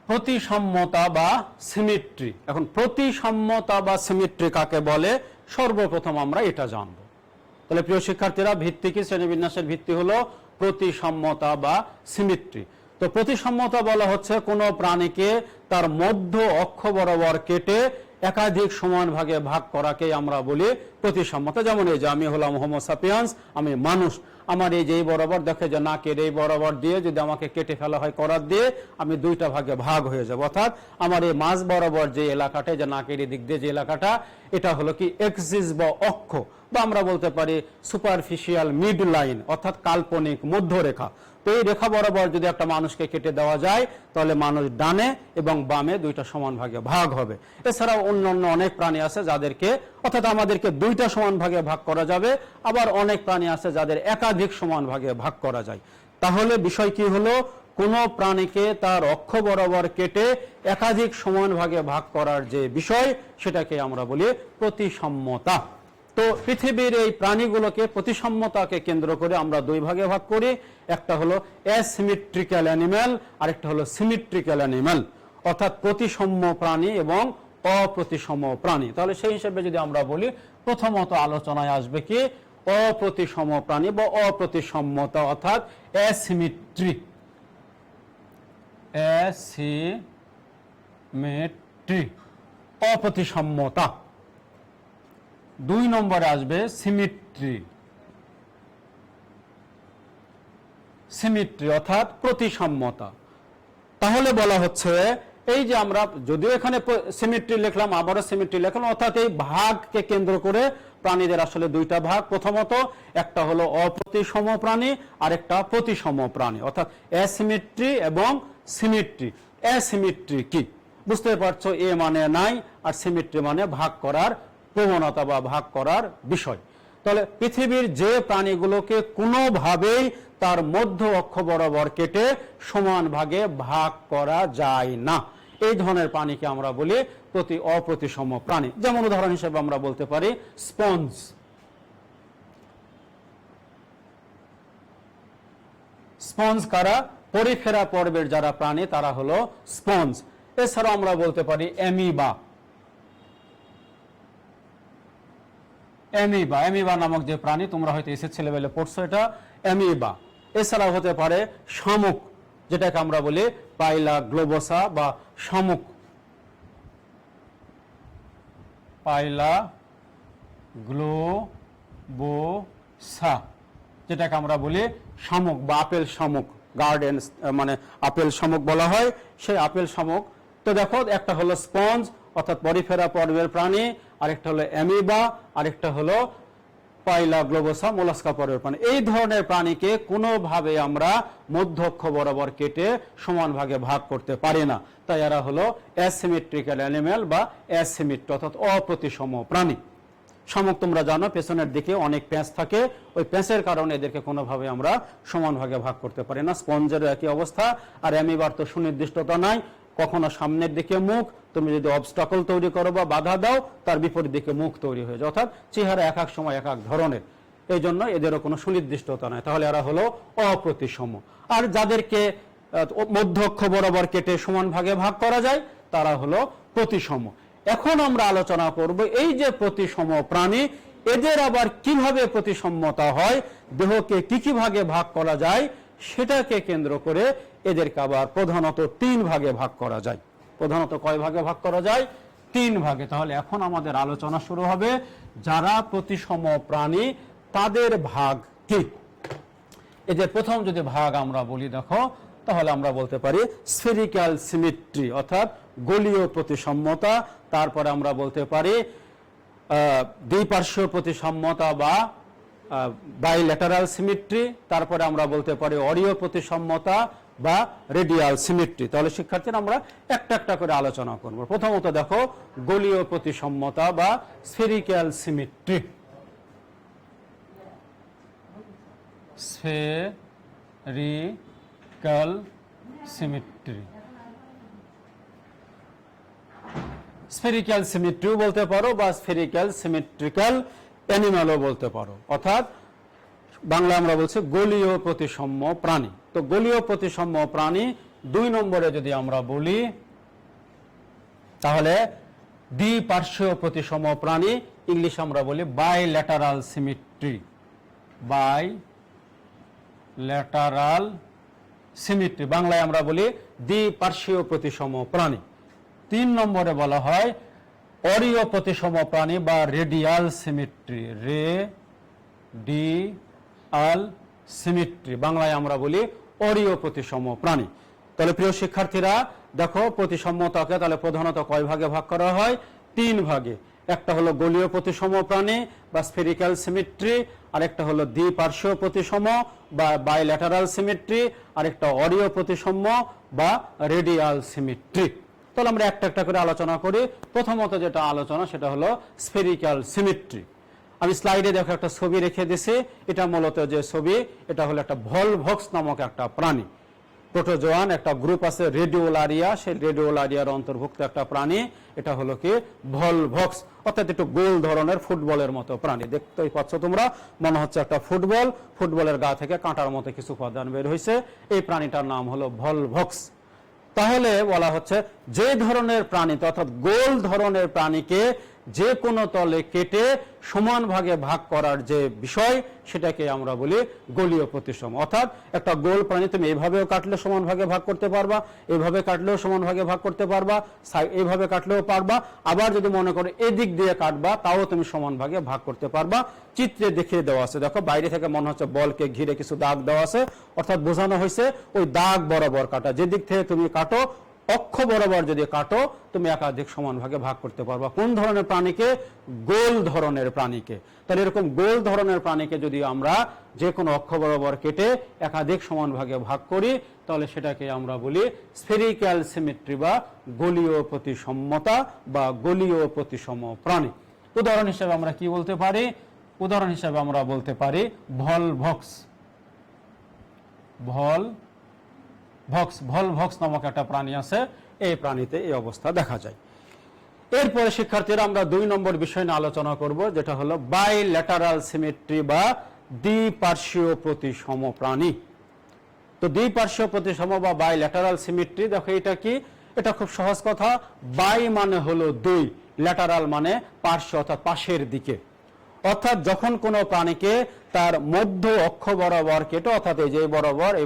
প্রতিসাম্যতা বা সিমিট্রি। এখন প্রতিসাম্যতা বা সিমিট্রি কাকে বলে সর্বপ্রথম আমরা এটা জানব। তাহলে প্রিয় শিক্ষার্থীরা, ভিত্তি কি? শ্রেণীবিন্যাসের ভিত্তি হলো প্রতিসাম্যতা বা সিমিট্রি। তো প্রতিসাম্যতা বলা হচ্ছে কোনো প্রাণীকে তার মধ্য অক্ষ বরাবর কেটে একাধিক সমান ভাগে ভাগ করাকে আমরা বলি প্রতিসাম্যতা। যেমন এই যে আমি হলাম হোমো সাপিয়েন্স, আমি মানুষ, আমার এই যে বরাবর দেখে যে নাকের এই বরাবর দিয়ে যদি আমাকে কেটে ফেলা হয় করাত দিয়ে, আমি দুইটা ভাগে ভাগ হয়ে যাব। অর্থাৎ আমার এই মাঝ বরাবর যে এলাকাটা, যে নাকের দিক দিয়ে যে এলাকাটা, এটা হলো কি এক্সিস বা অক্ষ, বা আমরা বলতে পারি সুপারফিশিয়াল মিড লাইন, অর্থাৎ কাল্পনিক মধ্যরেখা। তো এই রেখা বরাবর যদি একটা মানুষকে কেটে দেওয়া যায় তাহলে মানুষ ডানে এবং বামে দুইটা সমান ভাগে ভাগ হবে। এছাড়াও অন্যান্য অনেক প্রাণী আছে যাদেরকে, অর্থাৎ আমাদেরকে দুইটা সমান ভাগে ভাগ করা যাবে, আবার অনেক প্রাণী আছে যাদের একাধিক সমান ভাগে ভাগ করা যায়। তাহলে বিষয় কি হলো? কোন প্রাণীকে তার অক্ষ বরাবর কেটে একাধিক সমান ভাগে ভাগ করার যে বিষয়, সেটাকে আমরা বলি প্রতিসাম্যতা। তো পৃথিবীর এই প্রাণীগুলোকে প্রতিসাম্যতাকে কেন্দ্র করে আমরা দুই ভাগে ভাগ করি, একটা হলো অ্যাসিমেট্রিক্যাল অ্যানিম্যাল, আরেকটা হলো সিমেট্রিক্যাল অ্যানিম্যাল, অর্থাৎ প্রতিসাম্য প্রাণী এবং অপ্রতিসাম্য প্রাণী। তাহলে সেই হিসেবে যদি আমরা বলি, প্রথমত আলোচনায় আসবে কি? অপ্রতিসাম্য প্রাণী বা অপ্রতিসাম্যতা, অর্থাৎ অ্যাসিমেট্রি। Asymmetry asymmetry, অপ্রতিসাম্যতা। 2 নম্বরে আসবে সিমেট্রি, সিমেট্রি অর্থাৎ প্রতিসাম্যতা। তাহলে বলা হচ্ছে এই যে আমরা যদিও এখানে সিমেট্রি লিখলাম, আবারও সিমেট্রি লিখলাম, অর্থাৎ এই ভাগকে কেন্দ্র করে প্রাণীদের আসলে দুইটা ভাগ। প্রথমত একটা হলো অপ্রতিসম প্রাণী, আর একটা প্রতিসম প্রাণী, অর্থাৎ অ্যাসিমেট্রি এবং সিমেট্রি। অ্যাসিমেট্রি কি বুঝতে পারছো, এ মানে নাই আর সিমেট্রি মানে ভাগ করার প্রবণতা বা ভাগ করার বিষয়। তাহলে পৃথিবীর যে প্রাণীগুলোকে কোনোভাবেই তার মধ্য অক্ষ বরাবর কেটে সমান ভাগে ভাগ করা যায় না, এই ধরনের প্রাণীকে আমরা বলি অপ্রতিসম প্রাণী। যেমন উদাহরণ হিসেবে আমরা বলতে পারি স্পঞ্জ। স্পঞ্জ কারা? পরিফেরা পর্বের যারা প্রাণী তারা হলো স্পঞ্জ। এছাড়াও আমরা বলতে পারি অ্যামিবা। অ্যামিবা নামক যে প্রাণী, তোমরা হয়তো এসএসসি লেভেলে পড়ছো এটা, অ্যামিবা। এছাড়াও হতে পারে শামুক, যেটাকে আমরা বলি পাইলা গ্লোবোসা বা শামুক, পাইলা গ্লোবোসা, যেটাকে আমরা বলি শামুক বা আপেল শামুক, গার্ডেন মানে আপেল শামুক বলা হয়, সেই আপেল শামুক। তো দেখো, একটা হলো স্পঞ্জ অর্থাৎ পরিফেরা পর্বের প্রাণী, আরেকটা হলো অ্যামিবা, আরেকটা হলো পাইলা গ্লোবোসা মোলাস্কা পর্বের প্রাণী। এই ধরনের প্রাণীকে কোনোভাবে আমরা মধ্য অক্ষ বরাবর কেটে সমান ভাগে ভাগ করতে পারি না, তাই এরা হলো অ্যাসিমেট্রিক্যাল অ্যানিম্যাল বা অ্যাসিমেট্রি অর্থাৎ অপ্রতিসম প্রাণী। শামুক তোমরা জানো পেছনের দিকে অনেক প্যাঁচ থাকে, ওই প্যাঁচের কারণে এদেরকে কোনোভাবে আমরা সমান ভাগে ভাগ করতে পারি না। স্পঞ্জের একই অবস্থা। আর অ্যামিবার তো সুনির্দিষ্টতা নাই, কখনো সামনের দিকে মুখ, তুমি যদি অবস্টাকল তৈরি করো বা বাধা দাও তার বিপরীত দিকে মুখ তৈরি হয়ে যায়, অর্থাৎ চেহারা এক এক সময় এক এক ধরনের, এই জন্য এদেরও কোনো সুনির্দিষ্টতা নাই। তাহলে এরা হলো অপ্রতিসম। আর যাদেরকে মধ্য অক্ষ বরাবর কেটে সমান ভাগে ভাগ করা যায় তারা হলো প্রতিসম। এখন আমরা আলোচনা করব এই যে প্রতিসম প্রাণী, এদের আবার কিভাবে প্রতিসম্যতা হয়, দেহকে কি কি ভাগে ভাগ করা যায়, সেটাকে কেন্দ্র করে এদেরকে আবার প্রধানত 3 ভাগে ভাগ করা যায়। প্রধানত কয় ভাগে ভাগ করা যায়? 3 ভাগে। তাহলে এখন আমাদের আলোচনা শুরু হবে যারা প্রতিসম প্রাণী তাদের ভাগ কি। এদের প্রথম যদি ভাগ আমরা বলি দেখো, তাহলে আমরা বলতে পারি স্ফেরিক্যাল সিমেট্রি অর্থাৎ গোলীয় প্রতিসাম্যতা। তারপরে আমরা বলতে পারি দ্বিপার্শ্বীয় প্রতিসাম্যতা বা বাইল্যাটারাল সিমেট্রি। তারপরে আমরা বলতে পারি অরীয় প্রতিসাম্যতা বা রেডিয়াল সিমেট্রি। তাহলে শিক্ষার্থীরা আমরা একটা একটা করে আলোচনা করব। প্রথমত দেখো গোলীয় প্রতিসাম্যতা বা spherical symmetry. Spherical symmetry, spherical সিমেট্রিও বলতে পারো বা স্ফেরিক্যাল সিমেট্রিক্যাল অ্যানিমালও বলতে পারো, অর্থাৎ বাংলা আমরা বলছি গোলীয় প্রতিসাম্য প্রাণী। তো গোলীয় প্রতিসাম্য প্রাণী 2 নম্বরে যদি আমরা বলি তাহলে দ্বিপার্শ্বীয় প্রতিসম প্রাণী, ইংলিশ আমরা বলি বাইল্যাটারাল সিমেট্রি, বাইল্যাটারাল সিমেট্রি, বাংলায় আমরা বলি দ্বিপার্শ্বীয় প্রতিসম প্রাণী। 3 নম্বরে বলা হয় অরীয় প্রতিসম প্রাণী বা রেডিয়াল সিমেট্রি, রেডিয়াল সিমেট্রি, বাংলায় আমরা বলি অরীয় প্রতিসম প্রাণী। তাহলে প্রিয় শিক্ষার্থীরা দেখো প্রতিসাম্যতাকে তাহলে প্রধানত কয় ভাগে ভাগ করা হয়? 3 ভাগে। একটা হলো গোলীয় প্রতিসম প্রাণী বা স্ফেরিক্যাল সিমেট্রি, আরেকটা হলো দ্বিপার্শ্বীয় প্রতিসম বা বাইল্যাটারাল সিমেট্রি, আরেকটা অরীয় প্রতিসম বা রেডিয়াল সিমেট্রি। তাহলে আমরা একটা একটা করে আলোচনা করি। প্রথমত যেটা আলোচনা সেটা হলো স্ফেরিক্যাল সিমেট্রি। আমি স্লাইডে দেখো একটা ছবি রেখে দিছি, এটা মূলত যে ছবি এটা হলো একটা ভলভক্স নামক একটা প্রাণী, প্রোটোজোয়ান একটা গ্রুপ আছে রেডিওলারিয়া, সেই রেডিওলারিয়ার অন্তর্ভুক্ত একটা প্রাণী, এটা হলো কি ভলভক্স, অর্থাৎ একটু গোল ধরনের ফুটবলের মতো প্রাণী। দেখতেই পাচ্ছ তোমরা, মনে হচ্ছে একটা ফুটবল, ফুটবলের গা থেকে কাঁটার মতো কিছু উপাদান বের হয়েছে, এই প্রাণীটার নাম হলো ভলভক্স। তাহলে বলা হচ্ছে যে ধরনের প্রাণী অর্থাৎ গোল ধরনের প্রাণীকে যে কোনো তলে কেটে সমান ভাগে ভাগ করার যে বিষয় সেটাকে আমরা বলি গোলীয় প্রতিসম। অর্থাৎ একটা গোল প্রাণী তুমি এইভাবেও কাটলে সমান ভাগে ভাগ করতে পারবা, এইভাবে কাটলেও সমান ভাগে ভাগ করতে পারবা, এইভাবে কাটলেও পারবা, আবার যদি মনে করো এদিক দিয়ে কাটবা তাও তুমি সমান ভাগে ভাগ করতে পারবা। চিত্রে দেখিয়ে দেওয়া আছে, দেখো বাইরে থেকে মনে হচ্ছে বলকে ঘিরে কিছু দাগ দেওয়া আছে, অর্থাৎ বোঝানো হয়েছে ওই দাগ বরাবর কাটা, যেদিক থেকে তুমি কাটো অক্ষ বরাবর যদি কাটো তুমি একাধিক সমান ভাগে ভাগ করতে পারবা। কোন ধরনের প্রাণীকে? গোল ধরনের প্রাণীকে। তাহলে এরকম গোল ধরনের প্রাণীকে যদি আমরা যে কোনো অক্ষ বরাবর কেটে একাধিক সমান ভাগে ভাগ করি তাহলে সেটাকে আমরা বলি স্ফেরিক্যাল সিমেট্রি বা গোলীয় প্রতিসমতা বা গোলীয় প্রতিসম প্রাণী। উদাহরণ হিসেবে আমরা কি বলতে পারি? উদাহরণ হিসেবে আমরা বলতে পারি ভলভক্স। ভলভক্স নামক একটা প্রাণী আছে, এই প্রাণীতে এই অবস্থা দেখা যায়। এরপরে শিক্ষার্থীরা আমরা 2 নম্বর বিষয় নিয়ে আলোচনা করব, যেটা হলো বাইল্যাটারাল সিমেট্রি বা দ্বিপার্শ্বীয় প্রতিসম প্রাণী। তো দ্বিপার্শ্বীয় প্রতিসম বা বাইল্যাটারাল সিমেট্রি, দেখো এটা কি? এটা খুব সহজ কথা। বাই মানে হলো 2, ল্যাটারাল মানে পার্শ্ব অর্থাৎ পাশের দিকে। অর্থাৎ যখন কোনো প্রাণীকে তার মধ্য অক্ষ বরাবর কেটে, অর্থাৎ এই যে এই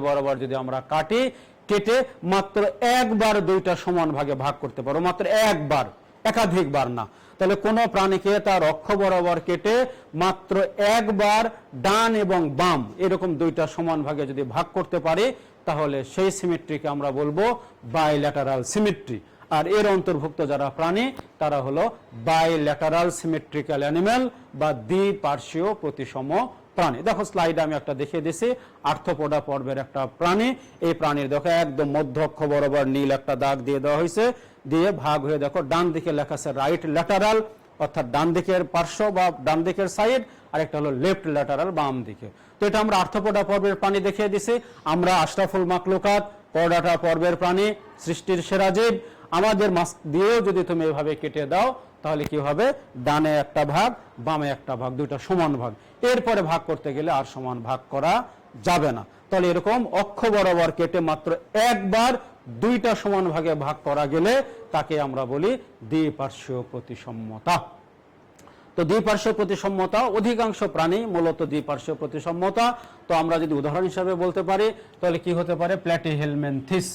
বরাবর যদি আমরা কাটি, কেটে মাত্র একবার দুইটা সমান ভাগে ভাগ করতে পারো, মাত্র একবার, একাধিকবার না। তাহলে কোন প্রাণীকে তার অক্ষ বরাবর কেটে মাত্র একবার ডান এবং বাম এরকম দুইটা সমান ভাগে যদি ভাগ করতে পারি তাহলে সেই সিমেট্রিকে আমরা বলবো বাইল্যাটারাল সিমেট্রি। আর এর অন্তর্ভুক্ত যারা প্রাণী তারা হলো বাইল্যাটারাল সিমেট্রিক্যাল অ্যানিম্যাল বা দ্বিপার্শ্বীয় প্রতিসম প্রাণী। দেখো স্লাইডে আমি একটা দেখিয়ে দিছি, আর্থ্রোপোডা পর্বের একটা প্রাণী। এই প্রাণীর দেখো একদম মধ্য অক্ষ বরাবর নীল একটা দাগ দিয়ে দেওয়া হয়েছে, দিয়ে ভাগ হয়ে দেখো ডান দিকে লেখা আছে রাইট ল্যাটারাল অর্থাৎ ডান দিকের পার্শ্ব বা ডান দিকের সাইড, আর একটা হলো লেফট ল্যাটারাল বাম দিকে। তো এটা আমরা আর্থ্রোপোডা পর্বের প্রাণী দেখিয়ে দিছি। আমরা আশরাফুল মাখলুকাত করডাটা পর্বের প্রাণী, সৃষ্টির সেরা জীব, আমাদের মাছ দিয়েও যদি তুমি এভাবে কেটে দাও তাহলে কি হবে? ডানে একটা ভাগ বামে একটা ভাগ, দুইটা সমান ভাগ। এরপরে ভাগ করতে গেলে আর সমান ভাগ করা যাবে না। তাহলে এরকম অক্ষ বরাবর কেটে মাত্র একবার দুইটা সমান ভাগে ভাগ করা গেলে তাকে আমরা বলি দ্বিপার্শ্বীয় প্রতিসমতা। তো দ্বিপার্শ্বীয় প্রতিসমতা অধিকাংশ প্রাণী মূলত দ্বিপার্শ্বীয় প্রতিসমতা। তো আমরা যদি উদাহরণ হিসাবে বলতে পারি তাহলে কি হতে পারে? প্ল্যাটিহেলমিনথিস।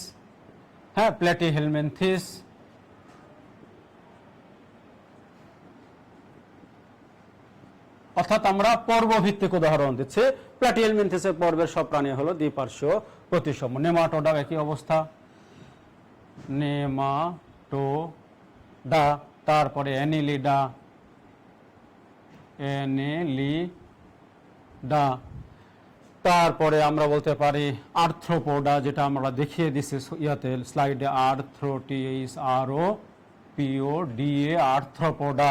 হ্যাঁ, প্ল্যাটিহেলমিনথিস, অর্থাৎ আমরা পর্বভিত্তিক উদাহরণ দিচ্ছি। প্ল্যাটিহেলমিনথিসের পর্বের সব প্রাণী হলো দ্বিপার্শ্বীয় প্রতিসম। নেমাটোডা একই অবস্থা, নেমাটোডা, তারপরে অ্যানিলিডা, তারপরে আমরা বলতে পারি আর্থ্রোপোডা, যেটা আমরা দেখিয়ে দিচ্ছি ইয়াতে স্লাইডে, আর্থ্রোটিএইচআরওপিওডিএ, আর্থ্রোপোডা।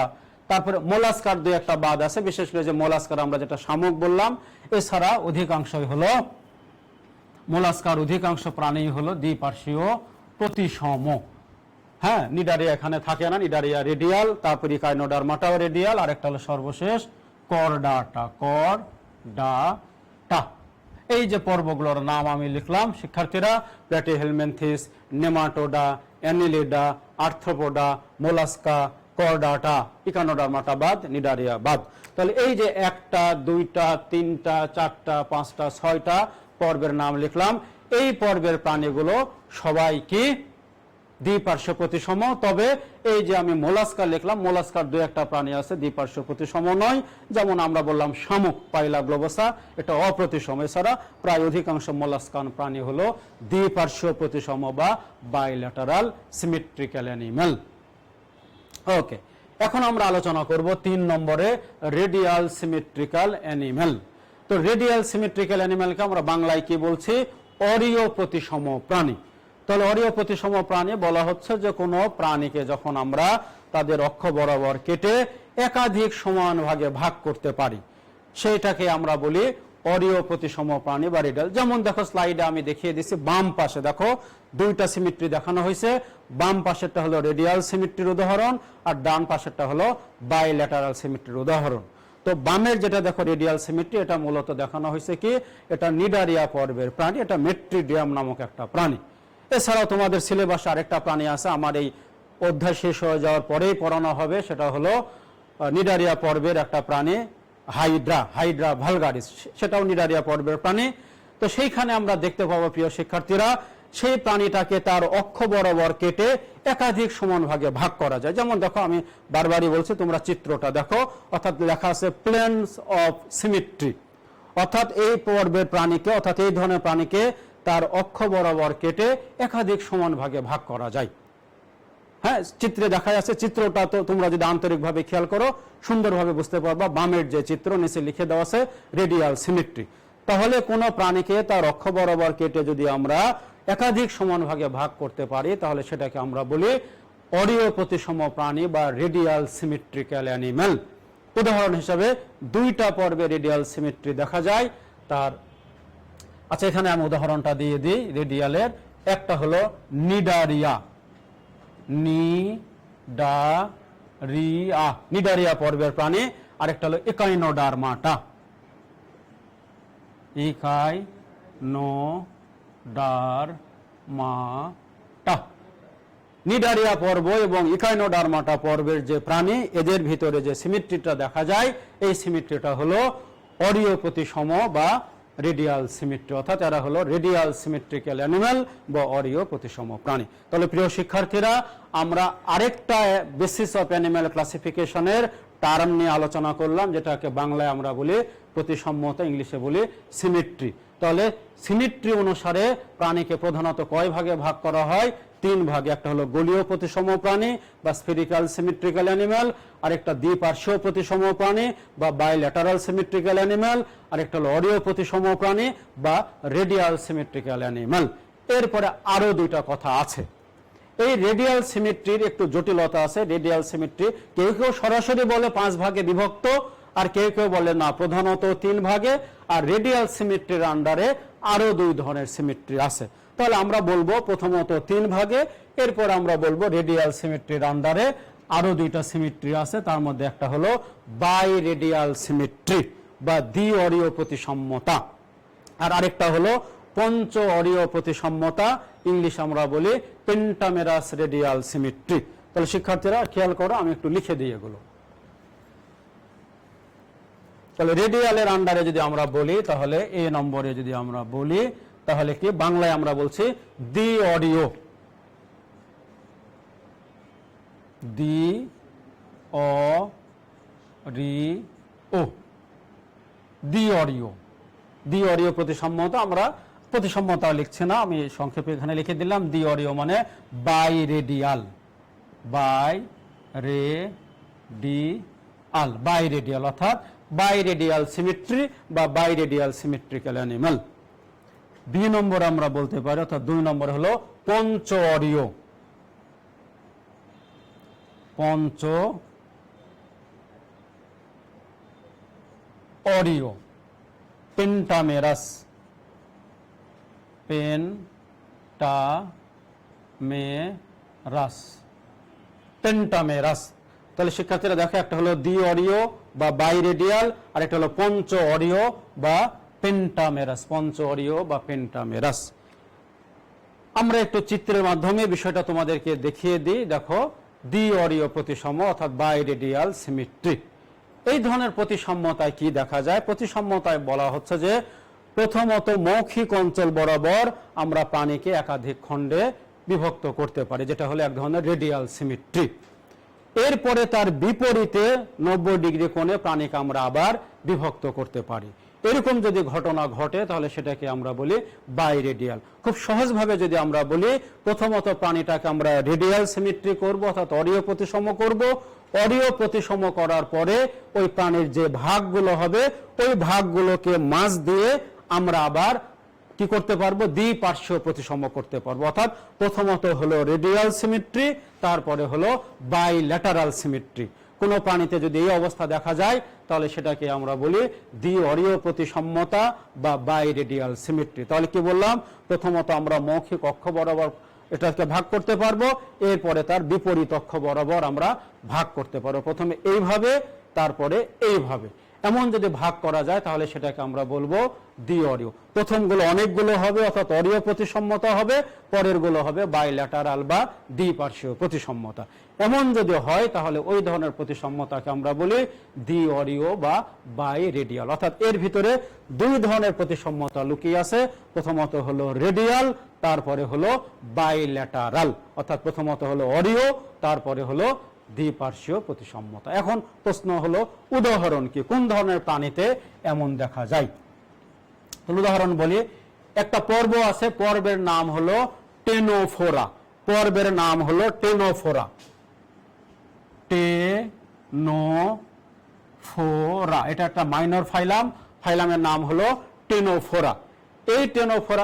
তারপরে মোলাস্কার দুই একটা বাদ আছে, বিশেষ করে যে মোলাস্কার আমরা যেটা শামুক বললাম, এছাড়া অধিকাংশই হলো মোলাস্কার অধিকাংশ প্রাণী হলো দ্বিপার্শ্বীয় প্রতিসম। হ্যাঁ, নিডারিয়া এখানে থাকে না, নিডারিয়া রেডিয়াল, তারপরে কাইনোডার্মাটাও রেডিয়াল, আর একটা হলো সর্বশেষ করডাটা। এই যে পর্বগুলোর নাম আমি লিখলাম শিক্ষার্থীরা, Platyhelminthes, Nematoda, Annelida, Arthropoda, Mollusca, Chordata, Echinodermata বাদ, নিডারিয়া বাদ। তাহলে এই যে 1টা 2টা 3টা 4টা 5টা 6টা পর্বের নাম লিখলাম, এই পর্বের প্রাণীগুলো সবাই কি দ্বিপার্শ্ব প্রতিসম। তবে এই যে আমি মোলাস্কার লিখলাম, মোলাস্কার দুই একটা প্রাণী আছে দ্বিপার্শ্ব প্রতিসম নয়, যেমন আমরা বললাম শামুক, পাইলা গ্লোবোসা, এটা অপ্রতিসম। এছাড়া প্রায় অধিকাংশ মোলাস্কান প্রাণী হলো দ্বিপার্শ্ব প্রতিসম বা বাইল্যাটারাল সিমেট্রিক্যাল অ্যানিম্যাল। ওকে, এখন আমরা আলোচনা করব 3 নম্বরে রেডিয়াল সিমেট্রিক্যাল অ্যানিম্যাল। তো রেডিয়াল সিমেট্রিক্যাল অ্যানিম্যালকে আমরা বাংলায় কি বলছি? অরীয় প্রতিসম প্রাণী। তাহলে অরীয় প্রতিসম প্রাণী বলা হচ্ছে যে কোনো প্রাণীকে যখন আমরা তাদের অক্ষ বরাবর কেটে একাধিক সমান ভাগে ভাগ করতে পারি সেইটাকে আমরা বলি অরীয় প্রতিসম প্রাণী বা রেডিয়াল। যেমন দেখো স্লাইডে আমি দেখিয়ে দিচ্ছি, বাম পাশে দেখো দুইটা সিমেট্রি দেখানো হয়েছে। বাম পাশেরটা হলো রেডিয়াল সিমেট্রির উদাহরণ, আর ডান পাশেরটা হলো বাইল্যাটারাল সিমেট্রির উদাহরণ। তো বামের যেটা দেখো রেডিয়াল সিমেট্রি, এটা মূলত দেখানো হয়েছে কি, এটা নিডারিয়া পর্বের প্রাণী, এটা মেট্রিডিয়াম নামক একটা প্রাণী। এছাড়াও তোমাদের সিলেবাসে আরেকটা প্রাণী আছে, আমার এই অধ্যায় শেষ হয়ে যাওয়ার পরেই পড়ানো হবে, সেটা হলো নিডারিয়া পর্বের একটা প্রাণী হাইড্রা ভালগারিস, সেটাও নিডারিয়া পর্বের প্রাণী। তো সেইখানে আমরা দেখতে পাবো প্রিয় শিক্ষার্থীরা, সেই প্রাণীটাকে তার অক্ষ বরাবর কেটে একাধিক সমান ভাগে ভাগ করা যায়। যেমন দেখো, আমি বারবারই বলছি, তোমরা চিত্রটা দেখো, অর্থাৎ লেখা আছে প্লেনস অফ সিমেট্রি, অর্থাৎ এই পর্বের প্রাণীকে, অর্থাৎ এই ধরনের প্রাণীকে তার অক্ষ বরাবর কেটে একাধিক সমান ভাগে ভাগ করা যায়। হ্যাঁ, চিত্রে দেখা যাচ্ছে, চিত্রটা তো তোমরা যদি আন্তরিকভাবে খেয়াল করো সুন্দরভাবে বুঝতে পারবা। বামের যে চিত্র নিচে লিখে দেওয়া আছে রেডিয়াল সিমেট্রি। তাহলে কোন প্রাণীকে তার অক্ষ বরাবর কেটে যদি আমরা একাধিক সমান ভাগে ভাগ করতে পারি, তাহলে সেটাকে আমরা বলি অরীয় প্রতিসম প্রাণী বা রেডিয়াল সিমেট্রিক্যাল অ্যানিম্যাল। উদাহরণ হিসাবে দুইটা পর্বে রেডিয়াল সিমেট্রি দেখা যায়। তার আচ্ছা, এখানে আমি উদাহরণটা দিয়ে দিই রেডিয়ালের। একটা হলো নিডারিয়া, নিডারিয়া পর্বের প্রাণী। আরেকটা হলো ইকাইনোডারমাটা, নিডারিয়া পর্ব এবং ইকাইনোডারমাটা পর্বের যে প্রাণী, এদের ভিতরে যে সিমেট্রিটা দেখা যায়, এই সিমেট্রিটা হলো অরীয় প্রতিসম বা রেডিয়াল সিমেট্রি, অর্থাৎ এরা হলো রেডিয়াল সিমেট্রিক্যাল অ্যানিম্যাল বা অরীয় প্রতিসম প্রাণী। তাহলে প্রিয় শিক্ষার্থীরা, আমরা আরেকটা বেসিস অফ অ্যানিম্যাল ক্লাসিফিকেশনের টার্ম নিয়ে আলোচনা করলাম, যেটাকে বাংলায় আমরা বলি প্রতিসম্যতা, ইংলিশে বলি সিমেট্রি। তাহলে সিমেট্রি অনুসারে প্রাণীকে প্রধানত কয় ভাগে ভাগ করা হয়? 3 ভাগে। একটা হলো গোলীয় প্রতিসম প্রাণী বা স্ফেরিক্যাল সিমেট্রিক্যাল অ্যানিম্যাল, আরেকটা দ্বিপার্শ্বীয় প্রতিসম প্রাণী বা বাইল্যাটারাল সিমেট্রিক্যাল অ্যানিম্যাল, আরেকটা হলো অরীয় প্রতিসম প্রাণী বা রেডিয়াল সিমেট্রিক্যাল অ্যানিম্যাল। এরপরে আরো দুইটা কথা আছে। এই রেডিয়াল সিমেট্রির একটু জটিলতা আছে। রেডিয়াল সিমেট্রি কেউ কেউ সরাসরি বলে 5 ভাগে বিভক্ত, আর কেউ কেউ বলে না, প্রধানত 3 ভাগে। আর রেডিয়াল সিমেট্রির আন্ডারে আরো 2 ধরনের সিমেট্রি আছে। তাহলে আমরা বলবো প্রথমত 3 ভাগে, এরপর আমরা বলবো রেডিয়াল সিমেট্রির আন্ডারে আরো 2টা সিমেট্রি আছে। তার মধ্যে একটা হলো বাই রেডিয়াল সিমেট্রি বা দ্বি অরীয় প্রতিসম্যতা, আর আরেকটা হলো পঞ্চ অরীয় প্রতিসম্যতা, ইংলিশ আমরা বলি পেন্টামেরাস রেডিয়াল সিমেট্রি। তাহলে শিক্ষার্থীরা খেয়াল করো, আমি একটু লিখে দিই এগুলো। তাহলে রেডিয়ালের আন্ডারে যদি আমরা বলি, তাহলে এ নম্বরে যদি আমরা বলি, তাহলে কি বাংলায় আমরা বলছি দ্বি অরীয়, দ্বি অরীয়, দ্বি অরীয়, দ্বি অরীয় প্রতিসম্যতা। আমরা প্রতিসম্যতা লিখছি না, আমি সংক্ষেপে এখানে লিখে দিলাম দ্বি অরীয় মানে বাই রেডিয়াল, বাই রেডিয়াল অর্থাৎ বাই রেডিয়াল সিমেট্রি বা বাই রেডিয়াল সিমেট্রিক্যাল অ্যানিম্যাল। 2 নম্বর আমরা বলতে পারি, অর্থাৎ 2 নম্বর হলো পঞ্চ অরীয়, পঞ্চ অরীয়, পেন্টামেরাস, পেন্টামেরাস। তাহলে শিক্ষার্থীরা দেখো, একটা হলো দ্বি অরীয় বা বাই রেডিয়াল, আর একটা হলো পঞ্চ অরীয় বা পেন্টামেরাস, পঞ্চ অরীয় বা পেন্টামেরাস। আমরা একটু চিত্রের মাধ্যমে বিষয়টা তোমাদেরকে দেখিয়ে দিই। দেখো, দ্বি অরীয় প্রতিসম অর্থাৎ বাই রেডিয়াল সিমেট্রি। এই ধরনের প্রতিসম্যতায় কি দেখা যায়? প্রতিসম্যতায় বলা হচ্ছে যে প্রথমত মৌখিক অঞ্চল বরাবর আমরা প্রাণীকে একাধিক খণ্ডে বিভক্ত করতে পারি, যেটা হলো এক ধরনের রেডিয়াল সিমেট্রি। এরপরে তার বিপরীতে 90 ডিগ্রি কোণে প্রাণীকে আমরা আবার বিভক্ত করতে পারি। এরকম যদি ঘটনা ঘটে, তাহলে সেটাকে আমরা বলি বাই রেডিয়াল। খুব সহজভাবে যদি আমরা বলি, প্রথমত প্রাণীটাকে আমরা রেডিয়াল সিমেট্রি করব, অর্থাৎ অরীয় প্রতিসম করব। অরীয় প্রতিসম করার পরে ওই প্রাণীর যে ভাগগুলো হবে, ওই ভাগগুলোকে মাঝ দিয়ে আমরা আবার কি করতে পারবো? দ্বিপার্শ্বীয় প্রতিসম করতে পারবো। অর্থাৎ প্রথমত হলো রেডিয়াল সিমেট্রি, তারপরে হলো বাইল্যাটারাল সিমেট্রি। কোন প্রাণীতে যদি এই অবস্থা দেখা যায়, তাহলে সেটাকে আমরা বলি দ্বি অরীয় প্রতিসম্যতা বা বাই রেডিয়াল সিমেট্রি। তাহলে কি বললাম? প্রথমত আমরা মৌখিক অক্ষ বরাবর এটাকে ভাগ করতে পারবো, এরপরে তার বিপরীত অক্ষ বরাবর আমরা ভাগ করতে পারবো। প্রথমে এইভাবে, তারপরে এইভাবে। এমন যদি ভাগ করা যায় তাহলে সেটাকে আমরা বলবো দ্বি অরীয়। প্রথমগুলো অনেকগুলো হবে অর্থাৎ অরীয় প্রতিসম্যতা হবে, পরের গুলো হবে বাইল্যাটারাল বা দ্বিপার্শ্বীয় প্রতিসম্যতা। এমন যদি হয় তাহলে ওই ধরনের প্রতিসম্যতাকে আমরা বলি দ্বি অরীয় বা বাই রেডিয়াল। অর্থাৎ এর ভিতরে দুই ধরনের প্রতিসম্যতা লুকিয়ে আছে, প্রথমত হলো রেডিয়াল, তারপরে হলো বাইল্যাটারাল। অর্থাৎ প্রথমত হলো অরীয়, তারপরে হলো দ্বিপার্শ্বীয় প্রতিসম্যতা। এখন প্রশ্ন হলো উদাহরণ কি, কোন ধরনের প্রাণীতে এমন দেখা যায়। উদাহরণ বলি, একটা পর্ব আছে, পর্বের নাম হলো টেনোফোরা। পর্বের নাম হলো টেনোফোরা, টেনোফোরা। এটা একটা মাইনর ফাইলাম, ফাইলামের নাম হলো টেনোফোরা। এই টেনোফোরা,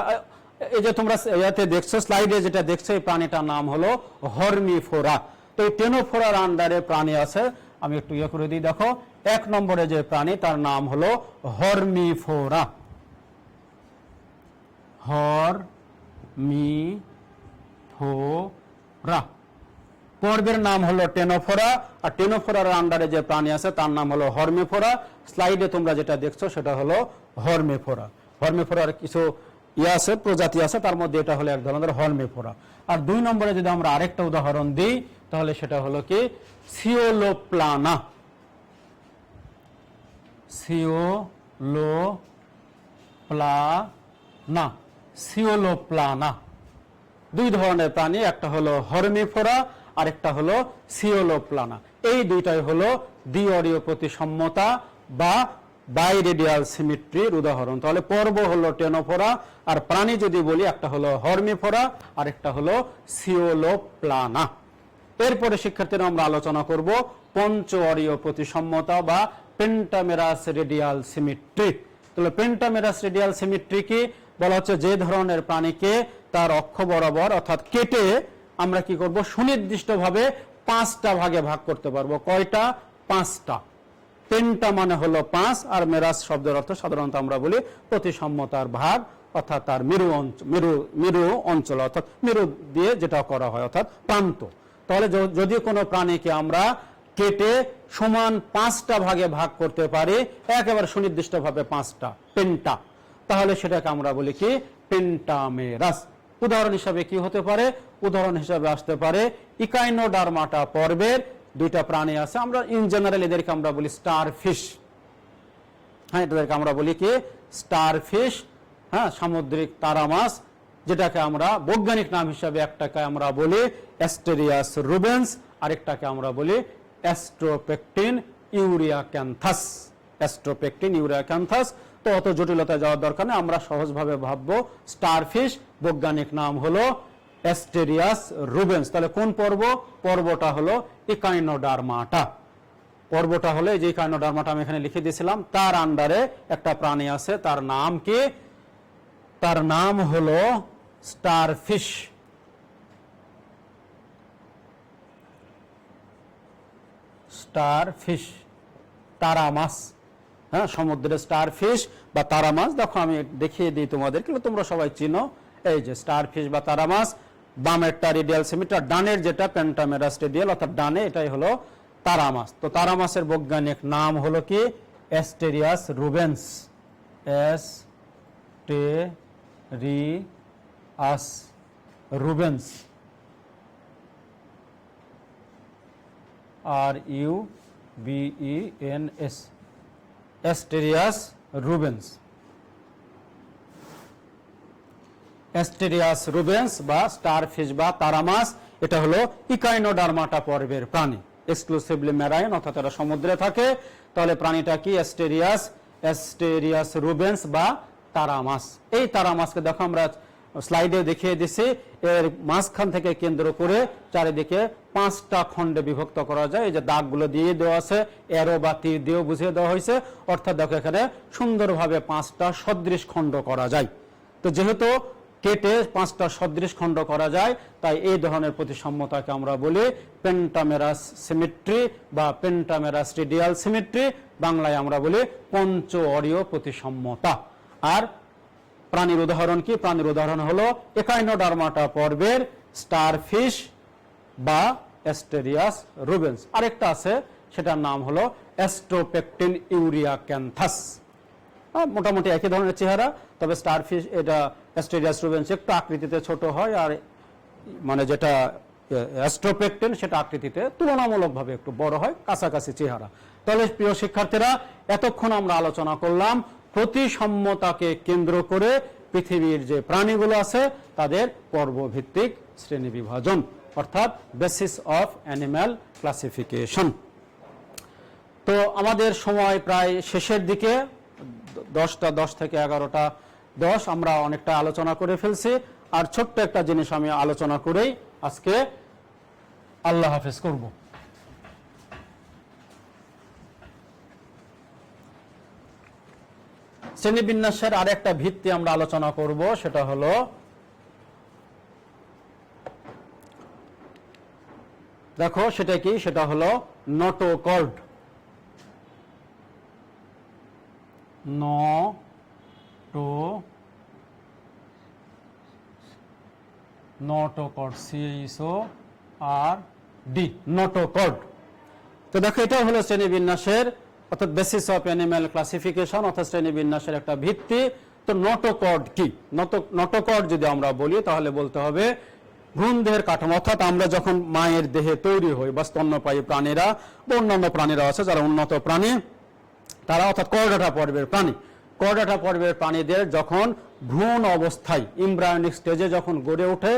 এই যে তোমরা ইয়াতে দেখছো স্লাইডে যেটা দেখছো, এই প্রাণীটার নাম হলো হর্মিফোরা। তো এই টেনোফোরার আন্ডারে প্রাণী আছে, আমি একটু ইয়ে করে দিই। দেখো 1 নম্বরে যে প্রাণী তার নাম হলো হর্মিফোরা। হর্মিফোরা পর্বের নাম হলো টেনোফোরা, আর টেনোফোরার আন্ডারে যে প্রাণী আছে তার নাম হলো হর্মিফোরা। স্লাইডে তোমরা যেটা দেখছো সেটা হলো হর্মিফোরা। হর্মিফোরার কিছু আছে, প্রজাতি আছে, তার মধ্যে এটা হলো এক ধরনের হর্মিফোরা। আর 2 নম্বরে যদি আমরা আরেকটা উদাহরণ দিই তাহলে সেটা হলো কি সিওলোপ্লানা। সিওলোপ্লানা, সিওলোপ্লানা। 2 ধরনের প্রাণী, একটা হলো হর্মিফোরা আর একটা হলো সিওলোপ্লানা। এই দুইটাই হলো দ্বিঅরীয় প্রতিসম্যতা বা বাইরেডিয়াল সিমেট্রির উদাহরণ। তাহলে পর্ব হলো টেনোফোরা, আর প্রাণী যদি বলি একটা হলো হর্মিফোরা আর একটা হলো সিওলোপ্লানা। এরপরে শিক্ষার্থীরা আমরা আলোচনা করব পঞ্চ অরীয় প্রতিসম্যতা বা পেন্টামেরাস রেডিয়াল সিমেট্রি। তাহলে পেন্টামেরাস রেডিয়াল সিমেট্রি কি বলা হচ্ছে, যে ধরনের প্রাণীকে তার অক্ষ বরাবর অর্থাৎ কেটে আমরা কি করব, সুনির্দিষ্টভাবে 5টা ভাগে ভাগ করতে পারবো। কয়টা? 5টা। পেন্টা মানে হলো 5, আর মেরাস শব্দের অর্থ সাধারণত আমরা বলি প্রতিসম্যতার ভাগ, অর্থাৎ তার মেরু অঞ্চল, অর্থাৎ মেরু দিয়ে যেটা করা হয়, অর্থাৎ প্রান্ত। তাহলে যদি কোনো প্রাণীকে আমরা কেটে সমান 5টা ভাগে ভাগ করতে পারি, একেবারে সুনির্দিষ্টভাবে 5টা, পেন্টা, তাহলে সেটাকে আমরা বলি কি পেন্টামেরাস। উদাহরণ হিসাবে কি হতে পারে? উদাহরণ হিসাবে আসতে পারে ইকাইনোডার্মাটা পর্বের 2টা প্রাণী আছে, আমরা ইন জেনারেল এদেরকে আমরা বলি স্টারফিশ। হ্যাঁ, এদেরকে আমরা বলি কি স্টারফিশ। হ্যাঁ, সামুদ্রিক তারা মাছ, যেটাকে আমরা বৈজ্ঞানিক নাম হিসাবে একটাকে আমরা বলি অ্যাস্টেরিয়াস রুবেন্স, আরেকটাকে আমরা বলি অ্যাস্ট্রোপেকটিন ইউরিয়াক্যান্থাস। অ্যাস্ট্রোপেকটিন ইউরিয়াক্যান্থাস। তো অত জটিলতায় যাওয়ার দরকার নেই, আমরা সহজভাবে ভাববো স্টারফিশ, বৈজ্ঞানিক নাম হলো অ্যাস্টেরিয়াস রুবেন্স। তাহলে কোন পর্ব? পর্বটা হলো ইকাইনোডার্মাটা। পর্বটা হলো যে ইকাইনোডার্মাটা আমি এখানে লিখে দিয়েছিলাম, তার আন্ডারে একটা প্রাণী আছে, তার নাম কি? তার নাম হলো স্টারফিশ। স্টারফিশ, তারা মাছ। হ্যাঁ, সমুদ্রের স্টারফিশ বা তারা মাছ। দেখো আমি দেখিয়ে দিই তোমাদের, কিন্তু তোমরা সবাই চিনো। এই যে স্টারফিশ বা তারা মাছ, বামেরটা রেডিয়াল সিমেট্রি, ডানের যেটা পেন্টামেরাস রেডিয়াল, অর্থাৎ ডানে, এটাই হলো তারা মাছ। তো তারা মাছের বৈজ্ঞানিক নাম হলো কি অ্যাস্টেরিয়াস রুবেন্স। অ্যাস্টেরিয়াস রুবেন্স, RUBENS, অ্যাস্টেরিয়াস রুবেন্স। অ্যাস্টেরিয়াস রুবেন্স বা স্টারফিশ বা তারা মাছ, এটা হলো ইকাইনোডার্মাটা পর্বের প্রাণী, এক্সক্লুসিভলি মেরাইন, অর্থাৎ এরা সমুদ্রে থাকে। তাহলে প্রাণীটা কি? অ্যাস্টেরিয়াস রুবেন্স বা তারা মাছ। এই তারা মাছকে দেখো আমরা স্লাইডে দেখিয়ে দিছি, এর মাঝখান থেকে কেন্দ্র করে চারিদিকে 5টা খণ্ডে বিভক্ত করা যায়। এই যে দাগগুলো দিয়ে দেওয়া আছে, এরো বা তীর দিয়েও বুঝিয়ে দেওয়া হয়েছে, অর্থাৎ দেখো এখানে সুন্দরভাবে 5টা সদৃশ খণ্ড করা যায়। তো যেহেতু কেটে 5টা সদৃশ খণ্ড করা যায়, তাই এই ধরনের প্রতিসম্যতাকে আমরা বলি পেন্টামেরাস সিমেট্রি বা পেন্টামেরাস রেডিয়াল সিমেট্রি, বাংলায় আমরা বলি পঞ্চ অরীয় প্রতিসম্যতা। আর প্রাণীর উদাহরণ কি? প্রাণীর উদাহরণ হলো একাইনোডার্মাটা পর্বের স্টারফিশ বা অ্যাস্টেরিয়াস রুবেন্স। আরেকটা আছে, সেটার নাম হলো অ্যাস্ট্রোপেকটিন ইউরিয়াক্যান্থাস। মোটামুটি একই ধরনের চেহারা, তবে স্টারফিশ এটা অ্যাস্টেরিয়াস রুবেন্স একটু আকৃতিতে ছোট হয়, আর মানে যেটা অ্যাস্ট্রোপেকটিন সেটা আকৃতিতে তুলনামূলকভাবে একটু বড় হয়, কাছাকাছি চেহারা। তাহলে প্রিয় শিক্ষার্থীরা, এতক্ষণ আমরা আলোচনা করলাম প্রতিসাম্যতাকে কেন্দ্র করে পৃথিবীর যে প্রাণীগুলো আছে তাদের পর্বভিত্তিক শ্রেণী বিভাজন, অর্থাৎ বেসিস অফ অ্যানিম্যাল ক্লাসিফিকেশন। তো আমাদের সময় প্রায় শেষের দিকে, 10 থেকে 11:10 আমরা অনেকটা আলোচনা করে ফেলছি। আর ছোট্ট একটা জিনিস আমি আলোচনা করেই আজকে আল্লাহ হাফেজ করব। শ্রেণীবিন্যাসের আরেকটা ভিত্তি আমরা আলোচনা করব, সেটা হলো দেখো সেটা কি, সেটা হলো নোটোকর্ড। Notochord, CHORD, notochord. তো দেখো এটা হলো শ্রেণীবিন্যাসের অর্থাৎ বেসিস অফ অ্যানিম্যাল ক্লাসিফিকেশন, অর্থাৎ শ্রেণীবিন্যাসের একটা ভিত্তি। তো নোটোকর্ড কি? নোটোকর্ড যদি আমরা বলি তাহলে বলতে হবে ভ্রূণদেহের কাঠামো, অর্থাৎ আমরা যখন মায়ের দেহে তৈরি হই বা স্তন্যপায়ী প্রাণীরা বা অন্যান্য প্রাণীরা আছে যারা উন্নত প্রাণী, তারা অর্থাৎ করডাটা পর্বের প্রাণী, করডাটা পর্বের প্রাণীদের যখন ভ্রূণ অবস্থায় ইমব্রায়োনিক স্টেজে যখন গড়ে ওঠে,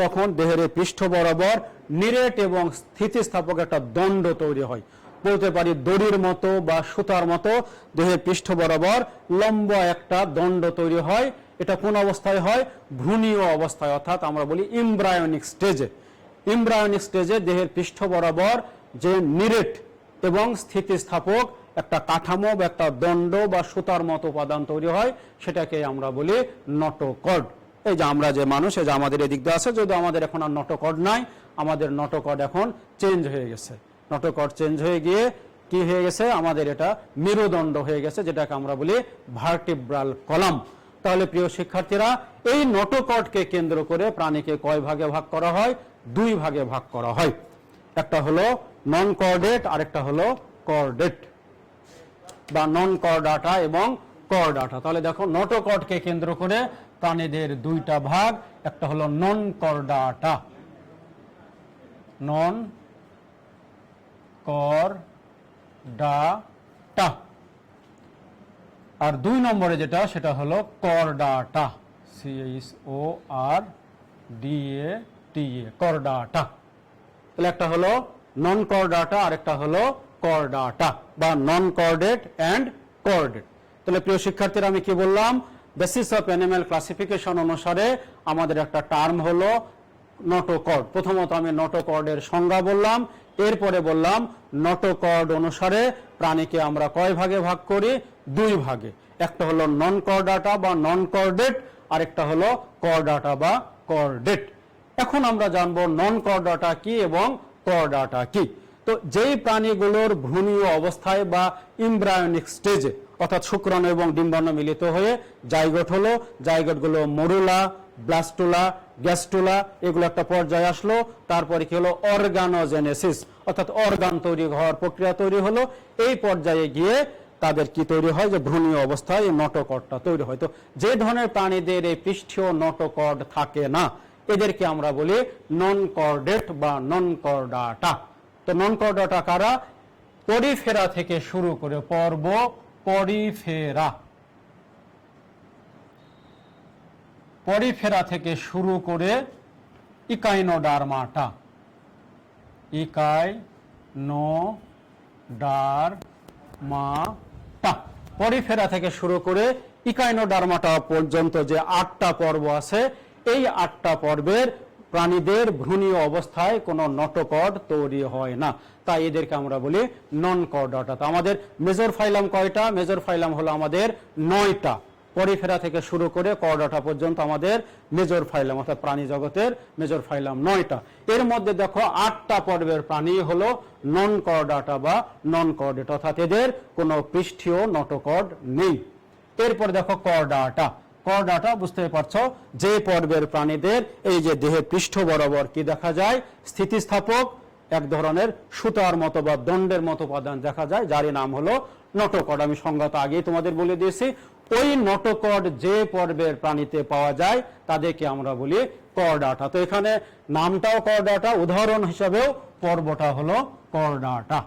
তখন দেহের পৃষ্ঠ বরাবর নিরেট এবং স্থিতিস্থাপক একটা দণ্ড তৈরি হয়। বলতে পারি দড়ির মতো বা সুতার মতো দেহের পৃষ্ঠ বরাবর লম্বা একটা দণ্ড তৈরি হয়। এটা কোন অবস্থায় হয়? ভ্রূণীয় অবস্থায়, অর্থাৎ আমরা বলি ইমব্রায়োনিক স্টেজে। ইমব্রায়োনিক স্টেজে দেহের পৃষ্ঠ বরাবর যে নিরেট এবং স্থিতিস্থাপক একটা কাঠামো বা একটা দণ্ড বা সুতার মতো উপাদান তৈরি হয়, সেটাকে আমরা বলি নোটোকর্ড। এই যে আমরা যে মানুষ, এই যে আমাদের এদিক দিয়ে আছে, যদি আমাদের এখন আর নোটোকর্ড নাই, আমাদের নোটোকর্ড এখন চেঞ্জ হয়ে গেছে। নোটোকর্ড চেঞ্জ হয়ে গিয়ে কি হয়ে গেছে? আমাদের এটা মেরুদণ্ড হয়ে গেছে, যেটাকে আমরা বলি ভার্টিব্রাল কলাম। তাহলে প্রিয় শিক্ষার্থীরা, এই নোটোকর্ডকে কেন্দ্র করে প্রাণীকে কয় ভাগে ভাগ করা হয়? 2 ভাগে ভাগ করা হয়। একটা হলো নন কর্ডেট, আরেকটা হলো কর্ডেট বা নন কর্ডাটা এবং কর্ডাটা। তাহলে দেখো নোটোকর্ডকে কেন্দ্র করে প্রাণীদের 2টা ভাগ, একটা হলো নন কর্ডাটা, নন কর্ডাটা, আর 2 নম্বরে যেটা সেটা হলো কর্ডাটা, CHORDATA, কর্ডাটা। তাহলে একটা হলো নন কর্ডাটা আর একটা হলো কর্ডাটা বা নন কর্ডেট অ্যান্ড কর্ডেট। তাহলে প্রিয় শিক্ষার্থীরা, আমি কি বললাম? বেসিস অফ অ্যানিম্যাল ক্লাসিফিকেশন অনুসারে আমাদের একটা টার্ম হলো নোটোকর্ড। প্রথমত আমি নোটোকর্ডের সংজ্ঞা বললাম, এরপরে বললাম নোটোকর্ড অনুসারে প্রাণীকে আমরা কয় ভাগে ভাগ করি? 2 ভাগে। একটা হলো নন কর্ডাটা বা নন কর্ডেট, আরেকটা হলো কর্ডাটা বা কর্ডেট। এখন আমরা জানবো নন কর্ডাটা কি এবং কর্ডাটা কি। তো যেই প্রাণীগুলোর ভ্রূণীয় অবস্থায় বা ইমব্রায়োনিক স্টেজে, অর্থাৎ শুক্রাণু এবং ডিম্বাণু মিলিত হয়ে জাইগোট হলো, জাইগোটগুলো মরুলা, ব্লাস্টুলা, গ্যাস্টুলা, এগুলো একটা পর্যায়ে আসলো। তারপরে কি হলো? অর্গানোজেনেসিস, অর্থাৎ অর্গান তৈরি হওয়ার প্রক্রিয়া তৈরি হলো। এই পর্যায়ে গিয়ে তাদের কি তৈরি হয়? যে ভ্রূণীয় অবস্থায় নোটোকর্ডটা তৈরি হয়। তো যে ধরনের প্রাণীদের এই পৃষ্ঠীয় নোটোকর্ড থাকে না, এদেরকে আমরা বলি নন কর্ডেট বা নন কর্ডাটা। তো নন কর্ডাটা কারা? পরিফেরা থেকে শুরু করে পর্ব পরিফেরা, পরিফেরা থেকে শুরু করে ইকাইনোডার্মাটা, ইকাইনোডার্মাটা, পরিফেরা থেকে শুরু করে ইকাইনোডার্মাটা পর্যন্ত যে 8টা পর্ব আছে, এই 8টা পর্বের প্রাণীদের ভ্রূণীয় অবস্থায় কোনো নোটোকর্ড তৈরি হয় না, তাই এদেরকে আমরা বলি নন কর্ডাটা। তো আমাদের মেজর ফাইলাম কয়টা? মেজর ফাইলাম হলো আমাদের 9টা। পরিফেরা থেকে শুরু করে কর্ডাটা পর্যন্ত আমাদের মেজর ফাইলাম, অর্থাৎ প্রাণী জগতের মেজর ফাইলাম 9টা। এর মধ্যে দেখো 8টা পর্বের প্রাণী হলো নন কর্ডাটা বা নন কর্ডেট, অর্থাৎ এদের কোনো পৃষ্ঠীয় নোটোকর্ড নেই। এরপর দেখো কর্ডাটা। কর্ডাটা বুঝতে পারছো, যে পর্বের প্রাণীদের এই যে দেহের পৃষ্ঠ বরাবর কি দেখা যায়? স্থিতিস্থাপক এক ধরনের সুতার মতো বা দণ্ডের মতো উপাদান দেখা যায়, যারই নাম হলো নটোকর্ড। আমি সংজ্ঞা তো আগেই তোমাদের বলে দিয়েছি। ওই নটোকর্ড যে পর্বের প্রাণীতে পাওয়া যায় তাদেরকে আমরা বলি করডাটা। তো এখানে নামটাও করডাটা, উদাহরণ হিসাবেও পর্বটা হলো করডাটা।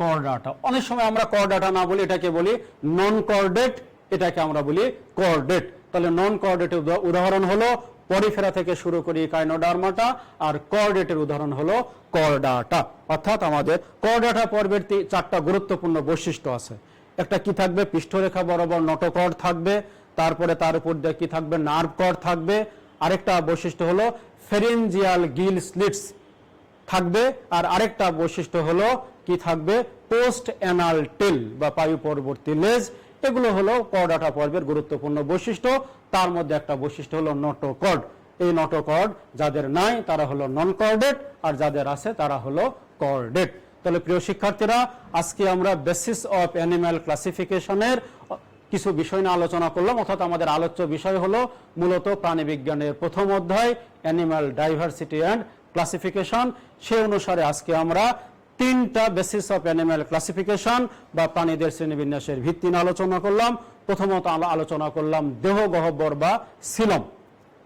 করডাটা অনেক সময় আমরা করডাটা না বলি, এটাকে বলি নন কর্ডেট, এটাকে আমরা বলি কর্ডেট। তাহলে নন কর্ডেটের উদাহরণ হলো পরিফেরা থেকে শুরু করি কাইনোডার্মাটা, আর কর্ডেটের উদাহরণ হলো করডাটা। অর্থাৎ আমাদের করডাটা পর্বের 4টা গুরুত্বপূর্ণ বৈশিষ্ট্য আছে। একটা কি থাকবে, পৃষ্ঠরেখা বরাবর নটোকর্ড থাকবে, তারপরে তার উপর দিয়ে কি থাকবে, নার্ভ কর্ড থাকবে। আরেকটা বৈশিষ্ট্য হলো ফেরেঞ্জিয়াল গিল স্লিটস থাকবে, আর আরেকটা বৈশিষ্ট্য হলো কি থাকবে, পোস্ট অ্যানাল টেল বা পায়ু পরবর্তী লেজ। এগুলো হলো করডাটা পর্বের গুরুত্বপূর্ণ বৈশিষ্ট্য। তার মধ্যে একটা বৈশিষ্ট্য হলো নটোকর্ড। এই নটোকর্ড যাদের নাই তারা হলো নন কর্ডেট, আর যাদের আছে তারা হলো কর্ডেট। তাহলে প্রিয় শিক্ষার্থীরা, আজকে আমরা বেসিস অফ অ্যানিম্যাল ক্লাসিফিকেশনের কিছু বিষয় নিয়ে আলোচনা করলাম। অর্থাৎ আমাদের আলোচ্য বিষয় হলো মূলত প্রাণীবিজ্ঞানের প্রথম অধ্যায় অ্যানিম্যাল ডাইভার্সিটি অ্যান্ড ক্লাসিফিকেশন। সে অনুসারে আজকে আমরা 3টা বেসিস অফ অ্যানিম্যাল ক্লাসিফিকেশন বা প্রাণীদের শ্রেণীবিন্যাসের ভিত্তি নিয়ে আলোচনা করলাম। প্রথমত আলোচনা করলাম দেহ গহ্বর বা সিলম,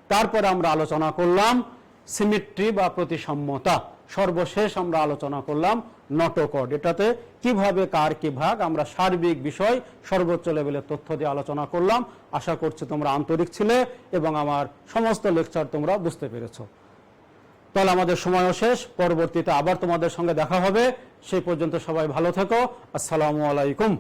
তারপরে আমরা আলোচনা করলাম সিমেট্রি বা প্রতিসাম্যতা, সর্বশেষ আমরা আলোচনা করলাম নটোকর্ড। এটাতে কিভাবে কার কি ভাগ, আমরা সার্বিক বিষয় সর্বোচ্চ লেভেলের তথ্য দিয়ে আলোচনা করলাম। আশা করছি তোমরা আন্তরিক ছিলে এবং আমার সমস্ত লেকচার তোমরা বুঝতে পেরেছো। তাহলে আমাদের সময়ও শেষ, পরবর্তীতে আবার তোমাদের সঙ্গে দেখা হবে। সেই পর্যন্ত সবাই ভালো থেকো। আসসালামু আলাইকুম।